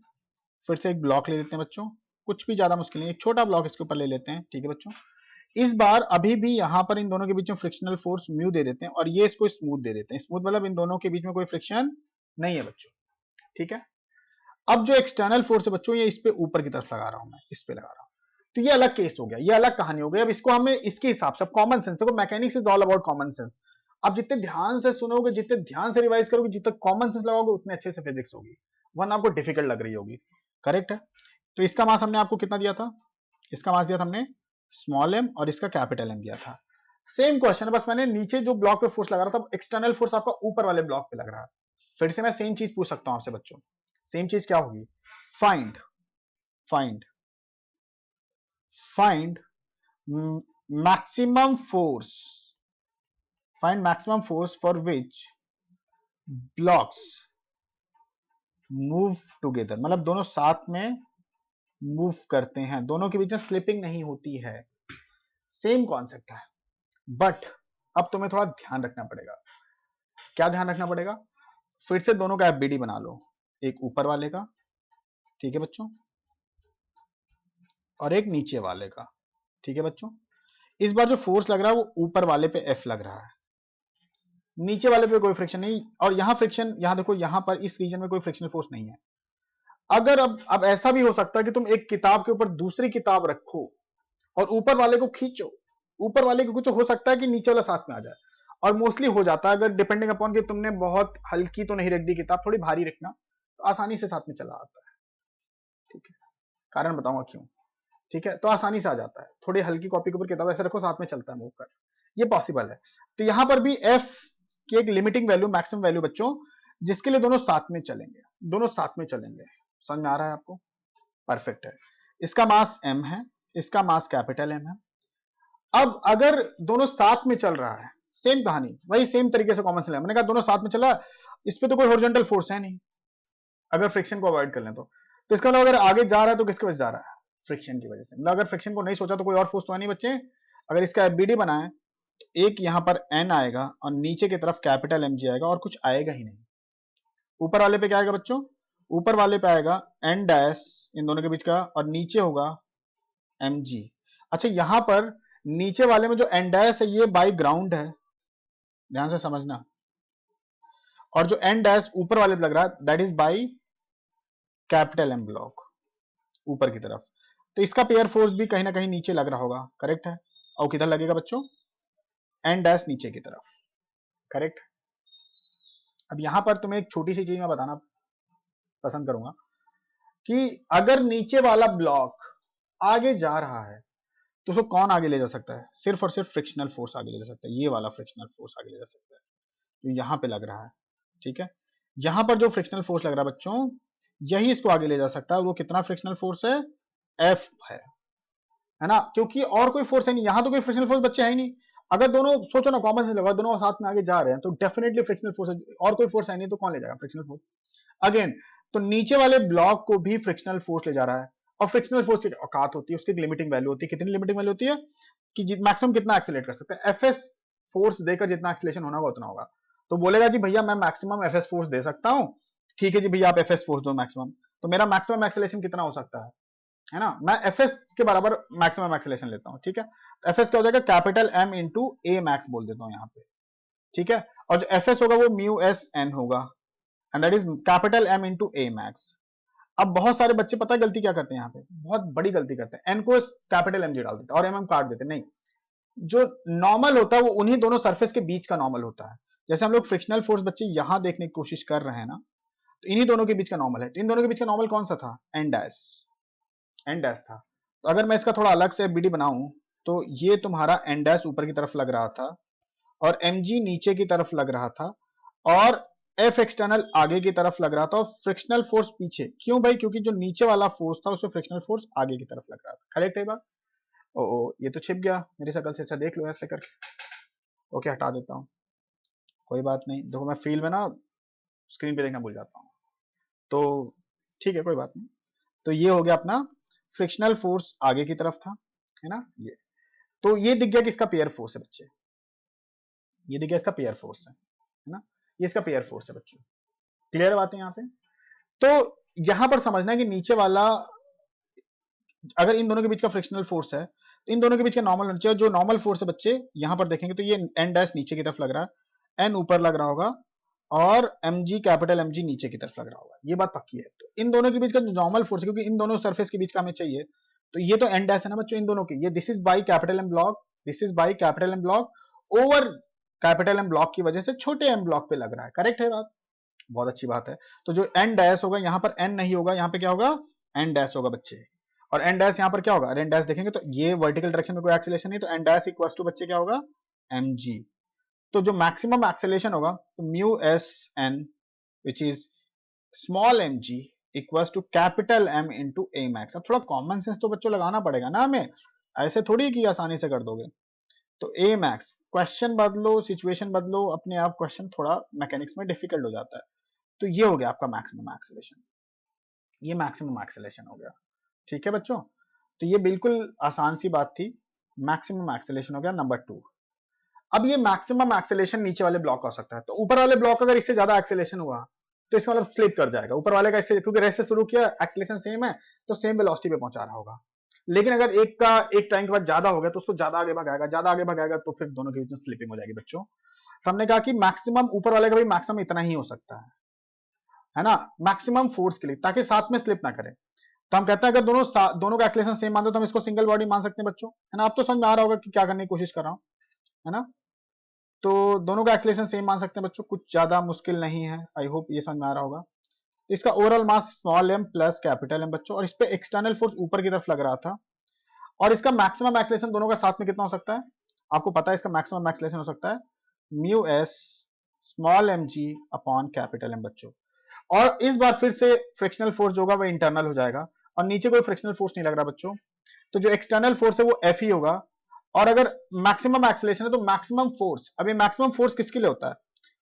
फिर से एक ब्लॉक ले लेते हैं बच्चों, कुछ भी ज्यादा मुश्किल नहीं, एक छोटा ब्लॉक इसके ऊपर ले लेते हैं, ठीक है बच्चों। इस बार अभी भी यहां पर इन दोनों के बीच में फ्रिक्शनल फोर्स म्यू दे देते हैं और ये इसको स्मूथ दे देते हैं। स्मूथ मतलब इन दोनों के बीच में कोई फ्रिक्शन नहीं है बच्चों, ठीक है। अब जो एक्सटर्नल फोर्स है बच्चों, ये इस पे ऊपर की तरफ लगा रहा हूं मैं, इस पे लगा रहा हूं, तो ये अलग केस हो गया, ये अलग कहानी हो गई। अब इसको हमें इसके हिसाब से, कॉमन सेंस, देखो mechanics is all about common sense. आप जितने ध्यान से सुनोगे, जितने ध्यान से रिवाइज करोगे, जितने कॉमन सेंस लगाओगे, उतने अच्छे से फिजिक्स होगी, वरना आपको डिफिकल्ट लग रही होगी। करेक्ट है। तो इसका मास हमने आपको कितना दिया था, इसका मास दिया था हमने स्मॉल एम और इसका कैपिटल एम दिया था। सेम क्वेश्चन है, बस मैंने नीचे जो ब्लॉक पे फोर्स लगा रहा था, एक्सटर्नल फोर्स आपका ऊपर वाले ब्लॉक पे लग रहा है। फिर से मैं सेम चीज पूछ सकता हूं आपसे बच्चों, सेम चीज क्या होगी, find find find maximum force, find maximum force for which blocks move together, मतलब दोनों साथ में मूव करते हैं, दोनों के बीच में स्लिपिंग नहीं होती है। सेम कॉन्सेप्ट है, बट अब तुम्हें थोड़ा ध्यान रखना पड़ेगा। क्या ध्यान रखना पड़ेगा, फिर से दोनों का एफबीडी बना लो, एक ऊपर वाले का, ठीक है बच्चों, और एक नीचे वाले का, ठीक है बच्चों। इस बार जो फोर्स लग रहा है वो ऊपर वाले पे एफ लग रहा है, नीचे वाले पे कोई फ्रिक्शन नहीं। और यहां फ्रिक्शन, यहां देखो, यहां पर इस रीजन में कोई फ्रिक्शनल फोर्स नहीं है। अगर अब ऐसा भी हो सकता है कि तुम एक किताब के ऊपर दूसरी किताब रखो और ऊपर वाले को खींचो, ऊपर वाले को कुछ हो सकता है कि नीचे वाला साथ में आ जाए, और मोस्टली हो जाता है, अगर डिपेंडिंग अपॉन कि तुमने बहुत हल्की तो नहीं रख दी किताब, थोड़ी भारी रखना, तो आसानी से साथ में चला आता है, ठीक है। कारण बताऊंगा क्यों, ठीक है। तो आसानी से आ जाता है, थोड़ी हल्की कॉपी के ऊपर किताब ऐसे रखो, साथ में चलता है मूव कर, ये पॉसिबल है। तो यहां पर भी एफ की एक लिमिटिंग वैल्यू, मैक्सिमम वैल्यू बच्चों, जिसके लिए दोनों साथ में चलेंगे, दोनों साथ में चलेंगे। समझ में आ रहा है आपको, परफेक्ट है। इसका मास m है, इसका मास कैपिटल M है। अब अगर दोनों साथ में चल रहा है, सेम कहानी, वही सेम तरीके से कॉमन सेंस, मैंने कहा दोनों साथ में चला, इस पे तो कोई हॉरिजॉन्टल फोर्स है नहीं, अगर फ्रिक्शन को अवॉइड कर लें तो इसका मतलब अगर आगे जा रहा है तो किसकी वजह से जा रहा है, फ्रिक्शन की वजह से। मतलब अगर फ्रिक्शन को नहीं सोचा तो कोई और फोर्स तो है नहीं बच्चे। अगर इसका एफबीडी बनाए तो एक यहां पर n आएगा और नीचे की तरफ कैपिटल mg आएगा, और कुछ आएगा ही नहीं। ऊपर वाले पे क्या आएगा बच्चों, ऊपर वाले पे आएगा n डैश इन दोनों के बीच का, और नीचे होगा mg। अच्छा, यहां पर नीचे वाले में जो n डैश है ये बाई ग्राउंड है, ध्यान से समझना, और जो n डैश ऊपर वाले पे लग रहा है that is by capital M block ऊपर की तरफ। तो इसका पेयर फोर्स भी कहीं ना कहीं नीचे लग रहा होगा, करेक्ट है। और किधर लगेगा बच्चों, n डैश नीचे की तरफ, करेक्ट। अब यहां पर तुम्हें एक छोटी सी चीज मैं बताना पसंद करूंगा कि अगर नीचे वाला ब्लॉक आगे जा रहा है तो उसको कौन आगे ले जा सकता है, सिर्फ और सिर्फ फ्रिक्शनल फोर्स आगे ले जा सकता है, ये वाला फ्रिक्शनल फोर्स आगे ले जा सकता है जो यहां पे लग रहा है, ठीक है। यहां पर जो फ्रिक्शनल फोर्स लग रहा है बच्चों, यही इसको आगे ले जा सकता है। वो कितना फ्रिक्शनल फोर्स है, एफ है ना, क्योंकि और कोई फोर्स है नहीं, यहां तो कोई फ्रिक्शनल फोर्स बच्चे है ही नहीं। अगर दोनों सोचो ना, कॉमन सेंस लगा, दोनों साथ में आगे जा रहे हैं तो डेफिनेटली फ्रिक्शनल फोर्स है, और कोई फोर्स है नहीं तो कौन ले जाएगा फ्रिक्शनल फोर्स अगेन। तो नीचे वाले ब्लॉक को भी फ्रिक्शनल फोर्स ले जा रहा है, और फ्रिक्शनल फोर्स की औकात होती है, उसकी लिमिटिंग वैल्यू होती है। कितनी लिमिटिंग वैल्यू होती है कि मैक्सिमम कितना एक्सेलरेट कर सकते हैं, एफएस फोर्स देकर जितना एक्सेलरेशन होना होगा उतना होगा। तो बोलेगा जी भैया मैं मैक्सिमम एफएस फोर्स दे सकता हूं, ठीक है जी भैया आप एफएस फोर्स दो मैक्सिमम, तो मेरा मैक्सिमम एक्सेलरेशन कितना हो सकता है ना, मैं एफएस के बराबर मैक्सिमम एक्सेलरेशन लेता हूं, ठीक है। एफएस क्या हो जाएगा, कैपिटल एम इंटू ए मैक्स बोल देता हूं यहां पे, ठीक है। और जो एफएस होगा वो म्यू एस एन होगा, and that is capital M into A max. अब बहुत सारे बच्चे पता है गलती क्या करते हैं, यहाँ पे बहुत बड़ी गलती करते हैं, एन को कैपिटल एम जी डाल देते हैं और एम एम काट देते हैं। नहीं, जो नॉर्मल होता है वो उन्हीं दोनों सरफेस के बीच का नॉर्मल होता है। जैसे हम लोग फ्रिक्शनल फोर्स बच्चे यहां देखने की कोशिश कर रहे हैं ना, तो इन्हीं दोनों के बीच का नॉर्मल है। तो इन दोनों के बीच का नॉर्मल कौन सा था, एन डैश, एन डैश था। तो अगर मैं इसका थोड़ा अलग से बीडी बनाऊं तो ये तुम्हारा एन डैश ऊपर की तरफ लग रहा था और एम जी नीचे की तरफ लग रहा था, और एफ एक्सटर्नल आगे की तरफ लग रहा था, और फ्रिक्शनल फोर्स पीछे। क्यों भाई, क्योंकि जो नीचे वाला फोर्स था उसमें फ्रिक्शनल फोर्स आगे की तरफ लग रहा था, करेक्ट है बात। ओ ये तो छिप गया मेरी शकल से, अच्छा देख लो ऐसे करके, ओके हटा देता हूँ, कोई बात नहीं। देखो मैं फील में ना स्क्रीन पे देखना भूल जाता हूँ, तो ठीक है कोई बात नहीं। तो ये हो गया अपना फ्रिक्शनल फोर्स आगे की तरफ था, है ना ये। तो ये दिख गया कि इसका पेयर फोर्स है बच्चे, ये दिख गया इसका पेयर फोर्स है ना, ये इसका पेयर फोर्स है बच्चों। क्लियर बात है यहाँ पे। तो यहां पर समझना है कि नीचे वाला, अगर इन दोनों के बीच का फ्रिक्शनल फोर्स है इन दोनों के बीच का नॉर्मल होना चाहिए। जो नॉर्मल फोर्स है बच्चे यहां पर देखेंगे तो ये एन डैश नीचे की तरफ लग रहा है, एन ऊपर लग रहा होगा और mg कैपिटल mg नीचे की तरफ लग रहा होगा, ये बात पक्की है। तो इन दोनों के बीच का जो नॉर्मल फोर्स है, क्योंकि इन दोनों सरफेस के बीच का हमें चाहिए, तो ये तो एन डैश है ना बच्चों इन दोनों के, ये this is by capital M block, this is by capital M block over capital M block की वजह से छोटे एम ब्लॉक पे लग रहा है। करेक्ट है बात, बहुत अच्छी बात है। तो जो एन डैश होगा यहाँ पर एन नहीं होगा, यहाँ पे क्या होगा एन डैश होगा बच्चे, और एन डैश यहाँ पर क्या होगा, एन डैश देखेंगे तो ये वर्टिकल डायरेक्शन में कोई एक्सीलरेशन नहीं, तो एन डैश इक्वल्स टू बच्चे क्या होगा mg। तो जो मैक्सिमम एक्सेलेरेशन होगा तो mu S N which is small mg equals to capital M into A max. अब थोड़ा कॉमन सेंस तो बच्चों लगाना पड़ेगा ना हमें, ऐसे थोड़ी कि आसानी से कर दोगे। तो ए मैक्स, क्वेश्चन बदलो सिचुएशन बदलो अपने आप क्वेश्चन थोड़ा मैकेनिक्स में डिफिकल्ट हो जाता है। तो ये हो गया आपका मैक्सिमम एक्सेलेरेशन, ये मैक्सिमम एक्सेलेरेशन हो गया। ठीक है बच्चों, तो ये बिल्कुल आसान सी बात थी, मैक्सिमम एक्सेलेरेशन हो गया नंबर 2। अब ये मैक्सिमम एक्सेलेरेशन नीचे वाले ब्लॉक हो सकता है, तो ऊपर वाले ब्लॉक अगर इससे ज्यादा एक्सेलेरेशन हुआ तो इसका मतलब स्लिप कर जाएगा ऊपर वाले का, इससे क्योंकि रेस से शुरू किया एक्सेलेरेशन सेम है तो सेम वेलोसिटी पे पहुंचा रहा होगा। लेकिन अगर एक का एक टाइम के बाद ज्यादा हो गया तो उसको ज्यादा आगे भगाएगा, ज्यादा आगे भगाएगा तो फिर दोनों के बीच में स्लिपिंग हो जाएगी बच्चों। तो हमने कहा कि मैक्सिमम ऊपर वाले का भी मैक्सिमम इतना ही हो सकता है ना, मैक्सिमम फोर्स के लिए, ताकि साथ में स्लिप ना करे। तो हम कहते हैं अगर दोनों का एक्सेलेरेशन सेम मानते तो हम इसको सिंगल बॉडी मान सकते हैं बच्चों, है ना। आप तो समझ में आ रहा होगा कि क्या करने की कोशिश कर रहा हूं, है ना। तो दोनों का एक्सेलेरेशन सेम मान सकते हैं बच्चों, कुछ ज्यादा मुश्किल नहीं है, आई होप ये समझ में आ रहा होगा। तो इसका overall mass small m plus capital M बच्चों, और इस पे एक्सटर्नल फोर्स ऊपर की तरफ लग रहा था, और इसका मैक्सिमम एक्सेलेरेशन दोनों का साथ में कितना हो सकता है, आपको पता है इसका मैक्सिमम एक्सेलेरेशन हो सकता है mu S small M G upon capital M बच्चों। और इस बार फिर से फ्रिक्शनल फोर्स जो होगा वो इंटरनल हो जाएगा, और नीचे कोई फ्रिक्शनल फोर्स नहीं लग रहा बच्चों, तो जो एक्सटर्नल फोर्स है वो एफ ही होगा। और अगर मैक्सिमम एक्सेलेरेशन है तो मैक्सिमम फोर्स, अब ये मैक्सिमम फोर्स किसके लिए होता है,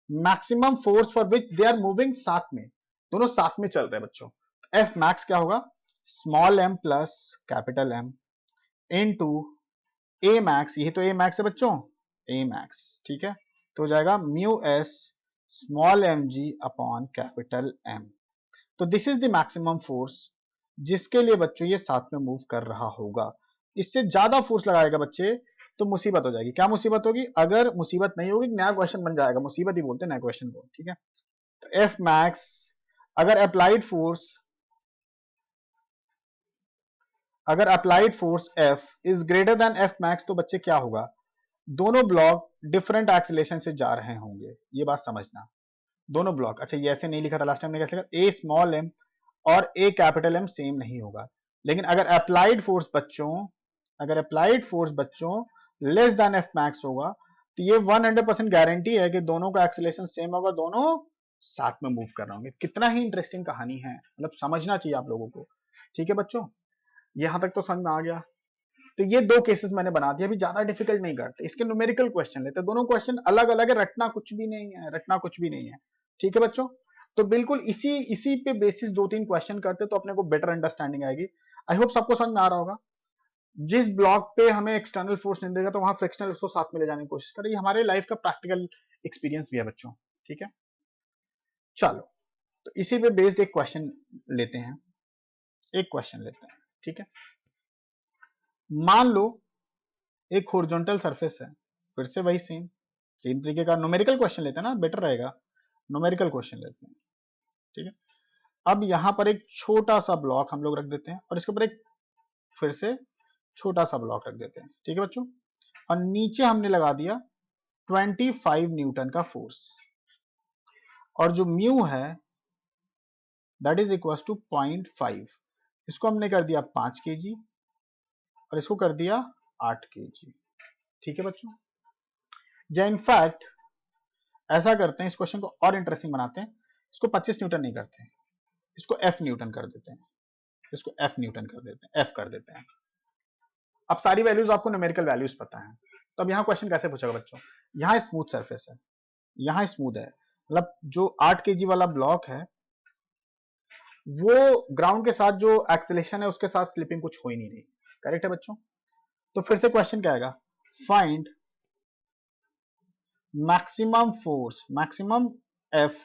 maximum force for which they are moving साथ में, दोनों साथ में चल रहे हैं बच्चों। एफ मैक्स क्या होगा, small m plus capital M into a max, यही तो ए मैक्स है बच्चों, ए मैक्स, ठीक है। तो हो जाएगा mu S small M G upon capital M। तो this is the maximum force जिसके लिए बच्चों ये साथ में मूव कर रहा होगा। इससे ज्यादा फोर्स लगाएगा बच्चे तो मुसीबत हो जाएगी। क्या मुसीबत होगी, अगर मुसीबत नहीं होगी नया क्वेश्चन बन जाएगा, मुसीबत ही बोलते हैं नया क्वेश्चन को, ठीक है। तो एफ मैक्स, अगर applied force F is greater than F max तो बच्चे क्या होगा, दोनों ब्लॉक डिफरेंट एक्सीलरेशन से जा रहे होंगे, ये बात समझना। दोनों ब्लॉक, अच्छा ये ऐसे नहीं लिखा था लास्ट टाइम, कैसे लिखा, ए स्मॉल m और ए कैपिटल M सेम नहीं होगा। लेकिन अगर अप्लाइड फोर्स बच्चों लेस देन एफ मैक्स होगा तो ये 100% गारंटी है कि दोनों का एक्सेलरेशन सेम होगा, दोनों साथ में मूव कर रहे होंगे। कितना ही इंटरेस्टिंग कहानी है, मतलब समझना चाहिए आप लोगों को। ठीक है बच्चों, यहां तक तो समझ में आ गया। तो ये दो केसेस मैंने बना दिया, अभी ज्यादा डिफिकल्ट नहीं करते, इसके न्यूमेरिकल क्वेश्चन लेते, दोनों क्वेश्चन अलग अलग है, रटना कुछ भी नहीं है, रटना कुछ भी नहीं है। ठीक है बच्चों, तो बिल्कुल इसी इसी पे बेसिस 2-3 क्वेश्चन करते तो अपने को बेटर अंडरस्टैंडिंग आएगी। आई होप सबको समझ में आ रहा होगा। जिस ब्लॉक पे हमें एक्सटर्नल फोर्स नहीं देगा तो वहां फ्रिक्शनल उसको साथ में ले जाने की कोशिश करें, हमारे लाइफ का प्रैक्टिकल एक्सपीरियंस भी है बच्चों। ठीक है, चलो तो इसी पे बेस्ड एक क्वेश्चन लेते हैं, ठीक है। मान लो एक हॉरिजॉन्टल सरफेस है, फिर से वही सेम तरीके का न्यूमेरिकल क्वेश्चन लेते हैं ना, बेटर रहेगा, न्यूमेरिकल क्वेश्चन लेते हैं। ठीक है, अब यहां पर एक छोटा सा ब्लॉक हम लोग रख देते हैं, और इसके ऊपर एक फिर से छोटा सा ब्लॉक रख देते हैं। ठीक है बच्चों, और नीचे हमने लगा दिया 25 न्यूटन का फोर्स, और जो म्यू है दैट इज इक्वल टू 0.5, इसको हमने कर दिया 5 kg और इसको कर दिया 8 kg। ठीक है बच्चों, या इनफैक्ट ऐसा करते हैं, इस क्वेश्चन को और इंटरेस्टिंग बनाते हैं, इसको 25 न्यूटन नहीं करते हैं, इसको F न्यूटन कर देते हैं, इसको F न्यूटन कर देते हैं, F कर देते हैं। अब सारी वैल्यूज आपको न्यूमेरिकल वैल्यूज पता है, तो अब यहाँ क्वेश्चन कैसे पूछेगा बच्चों, यहाँ स्मूथ सरफेस है, यहाँ स्मूथ है, मतलब जो 8 kg वाला ब्लॉक है वो ग्राउंड के साथ जो एक्सेलेरेशन है उसके साथ स्लिपिंग कुछ हो ही नहीं रही। करेक्ट है बच्चों, तो फिर से क्वेश्चन क्या आएगा, find maximum force, maximum F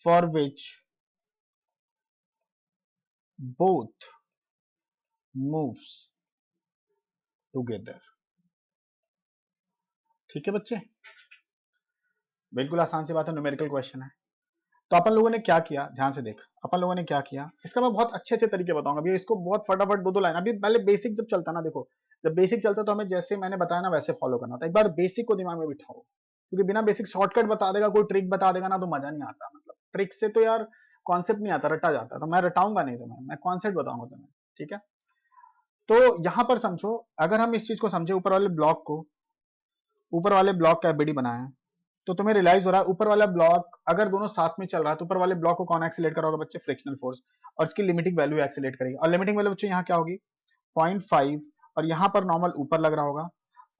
for which both moves together. ठीक है बच्चे, बिल्कुल आसान सी बात है, न्यूमेरिकल क्वेश्चन है। तो अपन लोगों ने क्या किया, ध्यान से देख, अपन लोगों ने क्या किया, इसका मैं बहुत अच्छे अच्छे तरीके बताऊंगा अभी, इसको बहुत फटाफट दो दो लाइन, अभी पहले बेसिक जब चलता ना, देखो जब बेसिक चलता तो हमें जैसे मैंने बताया ना वैसे फॉलो करना था। एक बार बेसिक को दिमाग में बिठाओ, क्योंकि बिना बेसिक शॉर्टकट बता देगा कोई, ट्रिक बता देगा ना, तो मजा नहीं आता। मतलब ट्रिक से तो यार कॉन्सेप्ट नहीं आता, रटा जाता है, तो मैं रटाऊंगा नहीं तुम्हें, मैं कॉन्सेप्ट बताऊंगा तुम्हें। ठीक है, तो यहां पर समझो, अगर हम इस चीज को समझे, ऊपर वाले ब्लॉक का एबीडी बनाए, तो तुम्हें रियलाइज हो रहा है ऊपर वाला ब्लॉक अगर दोनों साथ में चल रहा है तो ऊपर वाले ब्लॉक को कौन एक्सीलरेट करोगे बच्चे, फ्रिक्शनल फोर्स, और इसकी लिमिटिंग वैल्यू एक्सीलरेट करेगी। और लिमिटिंग वैल्यू बच्चे यहाँ क्या होगी, 0.5, और यहाँ पर नॉर्मल ऊपर लग रहा होगा,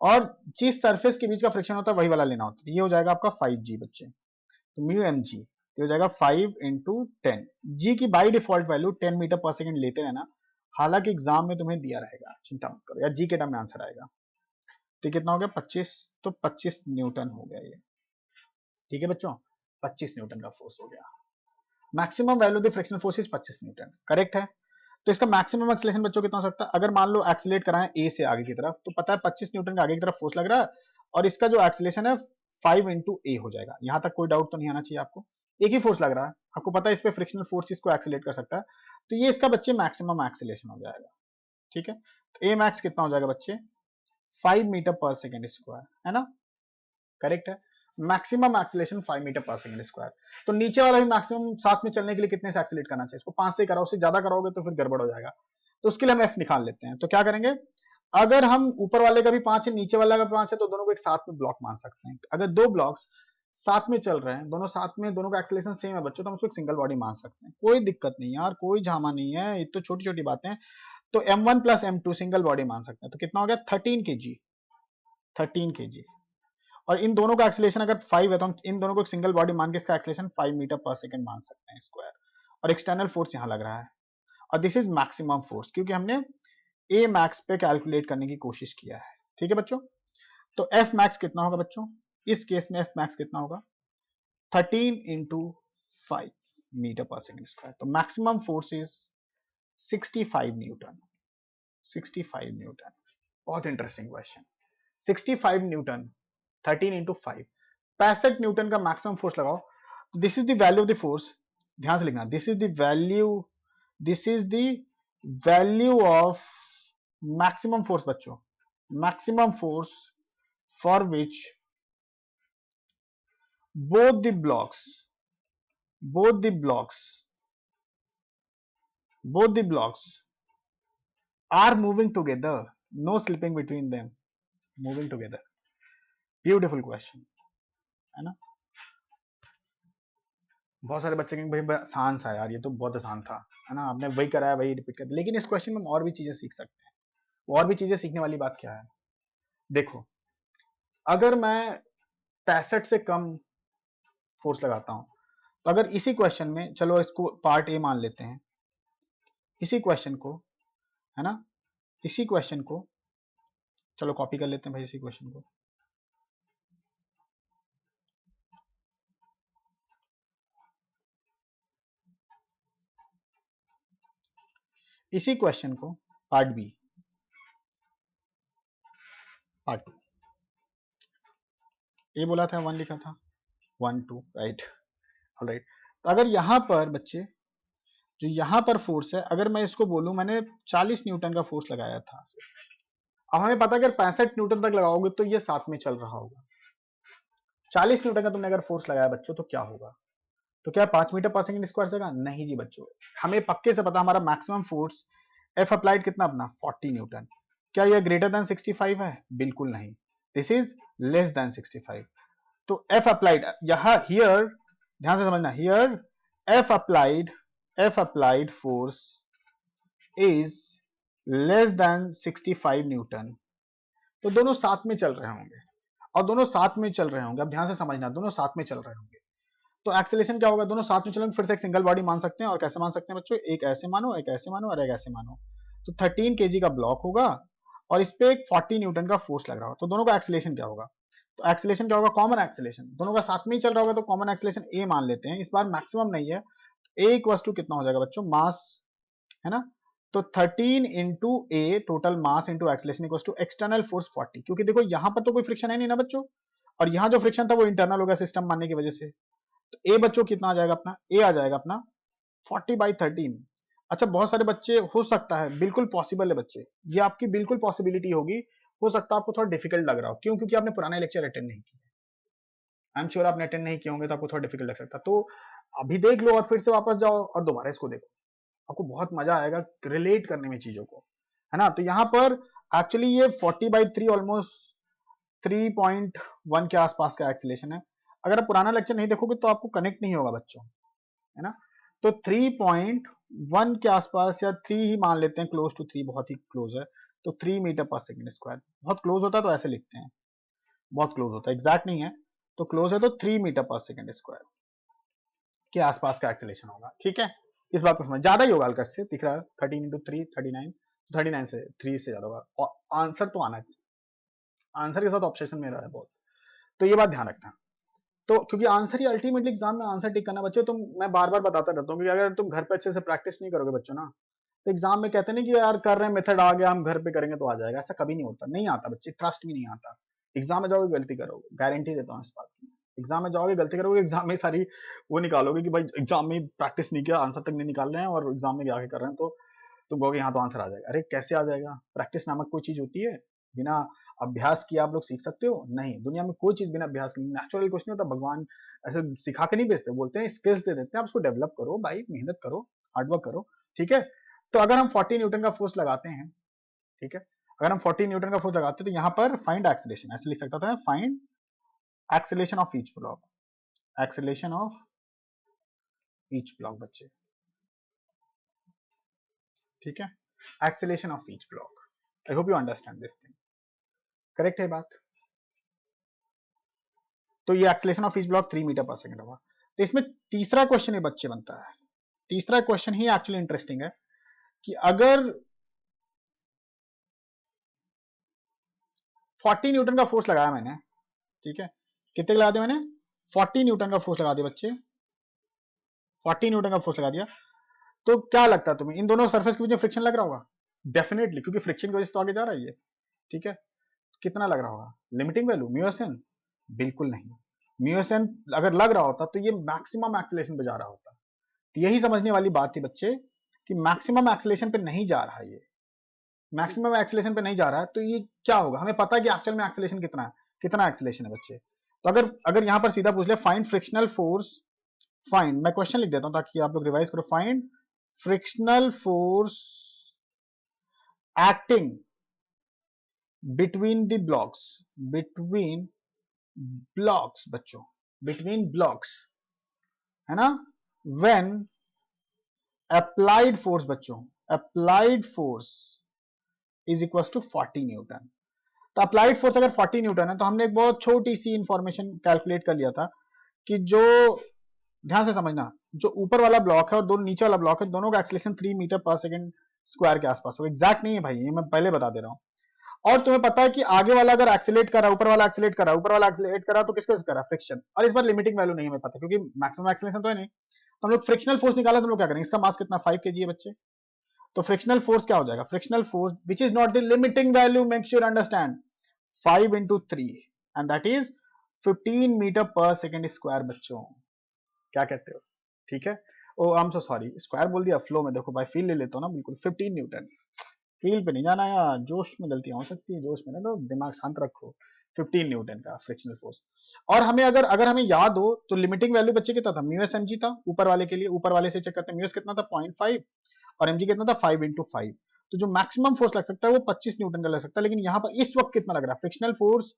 और जिस सरफेस के बीच का फ्रिक्शन होता है वही वाला लेना होता है। ये हो जाएगा आपका 5G बच्चे, तो म्यू एम जी हो जाएगा 5 इंटू 10। जी की बाई डिफॉल्ट वैल्यू 10 मीटर पर सेकंड लेते रहना, हालांकि एग्जाम में तुम्हें दिया रहेगा, चिंता मत करो, या जी के टर्म में आंसर आएगा। तो कितना हो गया 25, तो 25 न्यूटन हो गया ये। ठीक है बच्चों, 25 न्यूटन का फोर्स हो गया। Maximum value of the frictional force is 25 Newton, correct है। तो इसका मैक्सिमम एक्सीलरेशन बच्चों कितना हो सकता है, अगर मान लो एक्सीलरेट कराएं ए से आगे की तरफ, तो पता है 25 न्यूटन का आगे की तरफ फोर्स लग रहा है, और इसका जो एक्सीलरेशन है 5 इंटू ए हो जाएगा। यहां तक कोई डाउट तो नहीं आना चाहिए आपको, एक ही फोर्स लग रहा है, आपको पता है इस पे फ्रिक्शनल फोर्स इसको एक्सीलरेट कर सकता है, तो ये इसका बच्चे मैक्सिमम एक्सीलरेशन हो जाएगा। ठीक है, तो ए मैक्स कितना हो जाएगा बच्चे, 5 मीटर पर सेकेंड स्क्वायर, है ना, करेक्ट है। मैक्सिमम एक्सीलरेशन 5 मीटर पर सेकंड स्क्वायर। तो नीचे वाला भी मैक्सिमम साथ में चलने के लिए कितने से एक्सीलरेट करना चाहिए, इसको 5 से कराओ, उससे ज्यादा कराओगे तो फिर गड़बड़ हो जाएगा। तो उसके लिए हम एफ निकाल लेते हैं। तो क्या करेंगे, अगर हम ऊपर वाले का भी 5 है, नीचे वाला का भी 5 है, तो दोनों को एक साथ में ब्लॉक मान सकते हैं। अगर दो ब्लॉक्स साथ में चल रहे हैं, दोनों साथ में, दोनों का एक्सीलरेशन सेम है बच्चों, तो हम उसको एक सिंगल बॉडी मान सकते हैं, कोई दिक्कत नहीं यार, कोई झामा नहीं है, ये तो छोटी छोटी बातें हैं। तो m1 plus m2 single body मान सकते हैं, तो कितना हो गया 13 kg, 13 kg। और इन दोनों का एक्सीलरेशन अगर 5 है, तो हम इन दोनों को एक सिंगल बॉडी मान के इसका एक्सीलरेशन 5 मीटर पर सेकंड मान सकते हैं स्क्वायर। और एक्सटर्नल फोर्स यहां लग रहा है, और दिस इज मैक्सिमम फोर्स, क्योंकि हमने ए मैक्स पे कैलकुलेट करने की कोशिश किया है। ठीक है बच्चों, तो एफ मैक्स कितना होगा बच्चों, इस केस में एफ मैक्स कितना होगा, 13 इंटू 5 मीटर पर सेकंड स्क्वायर। तो maximum force is 65 newton, 65 newton. बहुत interesting question, 65 newton 13 into 5, 65 newton का मैक्सिमम फोर्स लगाओ। This is the value of the force, ध्यान से लिखना, this is the value of maximum force बच्चों, maximum force for which both the blocks both the blocks are moving together, no slipping between them, moving together। Beautiful question है ना। बहुत सारे बच्चे कहेंगे भाई आसान सा यार, ये तो बहुत आसान था, है ना, आपने वही कराया वही रिपीट कर, लेकिन इस क्वेश्चन में हम और भी चीजें सीख सकते हैं। और भी चीजें सीखने वाली बात क्या है, देखो अगर मैं 65 से कम फोर्स लगाता हूं, तो अगर इसी क्वेश्चन में, चलो इसको पार्ट ए मान लेते हैं, इसी क्वेश्चन को, है ना, इसी क्वेश्चन को चलो कॉपी कर लेते हैं भाई, इसी क्वेश्चन को, इसी क्वेश्चन को पार्ट बी, पार्ट 2, ए बोला था 1 लिखा था, 1 2 राइट, ऑलराइट। तो अगर यहां पर बच्चे, जो यहां पर फोर्स है, अगर मैं इसको बोलूं मैंने 40 न्यूटन का फोर्स लगाया था, अब हमें पता है अगर 65 न्यूटन तक लगाओगे तो ये साथ में चल रहा होगा। 40 न्यूटन का तुमने अगर फोर्स लगाया बच्चों, तो क्या होगा, तो क्या 5 मीटर पर सेकंड स्क्वायर सेगा, नहीं जी बच्चों, हमें पक्के से पता हमारा मैक्सिमम फोर्स एफ अप्लाइड कितना अपना 40 न्यूटन। क्या यह ग्रेटर देन 65 है, बिल्कुल नहीं, दिस इज लेस देन 65। तो एफ अप्लाइड यहां, हियर ध्यान से समझना, here F applied force is less than 65 Newton. तो दोनों साथ में चल रहे होंगे, और दोनों साथ में चल रहे होंगे, अब ध्यान से समझना, दोनों साथ में चल रहे होंगे, तो एक्सेलरेशन क्या होगा, दोनों साथ में चलेंगे, फिर से एक सिंगल बॉडी मान सकते हैं। और कैसे मान सकते हैं बच्चों, एक ऐसे मानो, एक ऐसे मानो, और एक ऐसे मानो। तो 13 kg का ब्लॉक होगा, और इस पे एक 40 न्यूटन का फोर्स लग रहा होगा, तो दोनों का एक्सेलरेशन क्या होगा, तो एक्सेलरेशन क्या होगा, कॉमन एक्सेलरेशन, दोनों का साथ में ही चल रहा होगा, तो कॉमन एक्सेलरेशन ए मान लेते हैं, इस बार मैक्सिमम नहीं है। ए इक्वल टू कितना हो जाएगा बच्चों, मास, है ना, तो 13 into A total mass into acceleration equals to external force 40, क्योंकि देखो यहां पर तो कोई फ्रिक्शन है नहीं ना बच्चों, और यहां जो फ्रिक्शन था वो इंटरनल हो गया सिस्टम मानने की वजह से। तो ए बच्चों कितना आ जाएगा अपना, ए आ जाएगा अपना 40/13। अच्छा बहुत सारे बच्चे, हो सकता है, बिल्कुल पॉसिबल है बच्चे, ये आपकी बिल्कुल पॉसिबिलिटी होगी, हो सकता है आपको थोड़ा डिफिकल्ट लग रहा हो, क्यों, क्योंकि आपने पुराने लेक्चर अटेंड नहीं किए, आई एम श्योर आपने अटेंड नहीं किए होंगे तो आपको थोड़ा डिफिकल्ट लग सकता है। तो अभी देख लो और फिर से वापस जाओ और दोबारा इसको देखो, आपको बहुत मजा आएगा रिलेट करने में चीजों को, है ना। तो यहाँ पर एक्चुअली ये 40/3 ऑलमोस्ट 3.1 के आसपास का एक्सीलेशन है। अगर आप पुराना लेक्चर नहीं देखोगे तो आपको कनेक्ट नहीं होगा बच्चों, है ना। तो 3.1 के आसपास या 3 ही मान लेते हैं, क्लोज टू 3, बहुत ही क्लोज है। तो 3 मीटर पर सेकेंड स्क्वायर, बहुत क्लोज होता है तो ऐसे लिखते हैं, बहुत क्लोज होता है, एग्जैक्ट नहीं है तो क्लोज है, तो 3 मीटर पर सेकेंड स्क्वायर के आसपास का एक्सेलेरेशन होगा, ठीक है। इस बात को समझ, ज्यादा ही होगा हल्का से, दिख रहा है 13 इंटू 3 39, 39 से 3 से ज्यादा होगा, और आंसर तो आना है, आंसर के साथ ऑब्सेशन मेरा है बहुत, तो ये बात ध्यान रखना। तो क्योंकि आंसर ही अल्टीमेटली एग्जाम में आंसर टिक करना बच्चों, तुम, मैं बार बार बताता रहता हूँ कि अगर तुम घर पे अच्छे से प्रैक्टिस नहीं करोगे बच्चों ना, तो एग्जाम में कहते नहीं कि यार कर रहे हैं, मेथड आ गया, हम घर पे करेंगे तो आ जाएगा, ऐसा कभी नहीं होता, नहीं आता बच्चे, ट्रस्ट भी नहीं आता। एग्जाम में जाओगे गलती करोगे, गारंटी देता हूँ इस बात की, एग्जाम में जाओगे गलती करोगे, एग्जाम में सारी वो निकालोगे कि भाई एग्जाम में प्रैक्टिस नहीं किया, आंसर तक नहीं निकाल रहे हैं और एग्जाम में आके कर रहे हैं, तो तुम कहोगे यहाँ तो आंसर आ जाएगा। अरे कैसे आ जाएगा, प्रैक्टिस नामक कोई चीज होती है, बिना अभ्यास किए आप लोग सीख सकते हो? नहीं, दुनिया में कोई चीज बिना अभ्यास के, नेचुरल कुछ नहीं होता, भगवान ऐसे सिखा के नहीं भेजते, बोलते हैं स्किल्स दे देते हैं, आप उसको डेवलप करो भाई, मेहनत करो, हार्डवर्क करो, ठीक है। तो अगर हम 40 न्यूटन का फोर्स लगाते हैं, ठीक है, अगर हम 40 न्यूटन का फोर्स लगाते हैं तो यहाँ पर फाइंड एक्सेलरेशन, ऐसे लिख सकता था, find acceleration of each block, acceleration of each block बच्चे, ठीक है, acceleration of each block. I hope you understand this thing, correct है बात। तो ये acceleration of each block 3 metre पर सेकंड होगा। तो इसमें तीसरा क्वेश्चन ये बच्चे बनता है, तीसरा क्वेश्चन ही एक्चुअली इंटरेस्टिंग है, कि अगर 40 न्यूटन का फोर्स लगाया मैंने, ठीक है, कितने लगा दिया मैंने, 40 न्यूटन का फोर्स लगा दिया बच्चे, 40 न्यूटन का फोर्स लगा दिया, तो क्या लगता है तुम्हें, इन दोनों सरफेस के बीच में फ्रिक्शन लग रहा होगा? डेफिनेटली, क्योंकि फ्रिक्शन की वजह से तो आगे जा रहा है ये, ठीक है। कितना लग रहा होगा, लिमिटिंग वैल्यू म्यूएसएन? बिल्कुल नहीं, म्यूएसएन अगर लग रहा होता तो ये मैक्सिमम एक्सेलरेशन पे जा रहा होता। तो यही समझने वाली बात थी बच्चे, कि मैक्सिमम एक्सेलरेशन पे नहीं जा रहा है ये, मैक्सिमम एक्सेलरेशन पे नहीं जा रहा है, तो ये क्या होगा, हमें पता है कि एक्चुअल में एक्सेलरेशन कितना है, कितना एक्सेलरेशन है बच्चे। तो अगर अगर यहां पर सीधा पूछ ले फाइंड फ्रिक्शनल फोर्स, फाइंड, मैं क्वेश्चन लिख देता हूं ताकि आप लोग रिवाइज करो, find frictional force acting between the blocks, between blocks बच्चों, बिटवीन ब्लॉक्स, है ना, व्हेन अप्लाइड फोर्स बच्चों, applied force is equal to 40 newton. तो अप्लाइड फोर्स अगर 40 न्यूटन है तो हमने एक बहुत छोटी सी इंफॉर्मेशन कैलकुलेट कर लिया था, कि जो, ध्यान से समझना, जो ऊपर वाला ब्लॉक है और दोनों नीचे वाला ब्लॉक है, दोनों का एक्सेलरेशन 3 मीटर पर सेकंड स्क्वायर के आसपास हो, एग्जैक्ट नहीं है भाई, ये मैं पहले बता दे रहा हूं। और तुम्हें पता है कि आगे वाला अगर एक्सेलेट कर रहा है, ऊपर वाला एक्सेलेट कर रहा है, ऊपर वाला एक्सेलेट कर रहा है, तो किसको कर रहा है, फ्रिक्शन। और इस बार लिमिटिंग वैल्यू नहीं हमें पता, क्योंकि मैक्सिमम एक्सेलरेशन तो है नहीं, तो हम लोग फ्रिक्शनल फोर्स निकाला तो हम लोग क्या करेंगे, इसका मास कितना 5 kg है बच्चे, तो फ्रिक्शनल फोर्स क्या हो जाएगा, frictional force which is not the limiting value, make sure understand, 5 into 3 and that is 15 metre per second square बच्चों, क्या कहते हो, ठीक है। Oh I am so sorry, square बोल दिया फ्लो में, देखो भाई फील ले लेता हूँ ना, बिल्कुल 15 न्यूटन, फील पे नहीं जाना यार, जोश में गलतियां हो सकती है, जोश में ना, तो दिमाग शांत रखो। 15 न्यूटन का फ्रिक्शनल फोर्स, और हमें अगर अगर हमें याद हो तो लिमिटिंग वैल्यू बच्चे कितना था, म्यू एस एम जी था ऊपर वाले के लिए, ऊपर वाले से चेक करते हैं, म्यू एस कितना था 0.5 और एम जी कितना था 5 into 5, तो जो मैक्सिमम फोर्स लग सकता है वो 25 न्यूटन का लग सकता है, लेकिन यहाँ पर इस वक्त कितना लग रहा है, फ्रिक्शनल फोर्स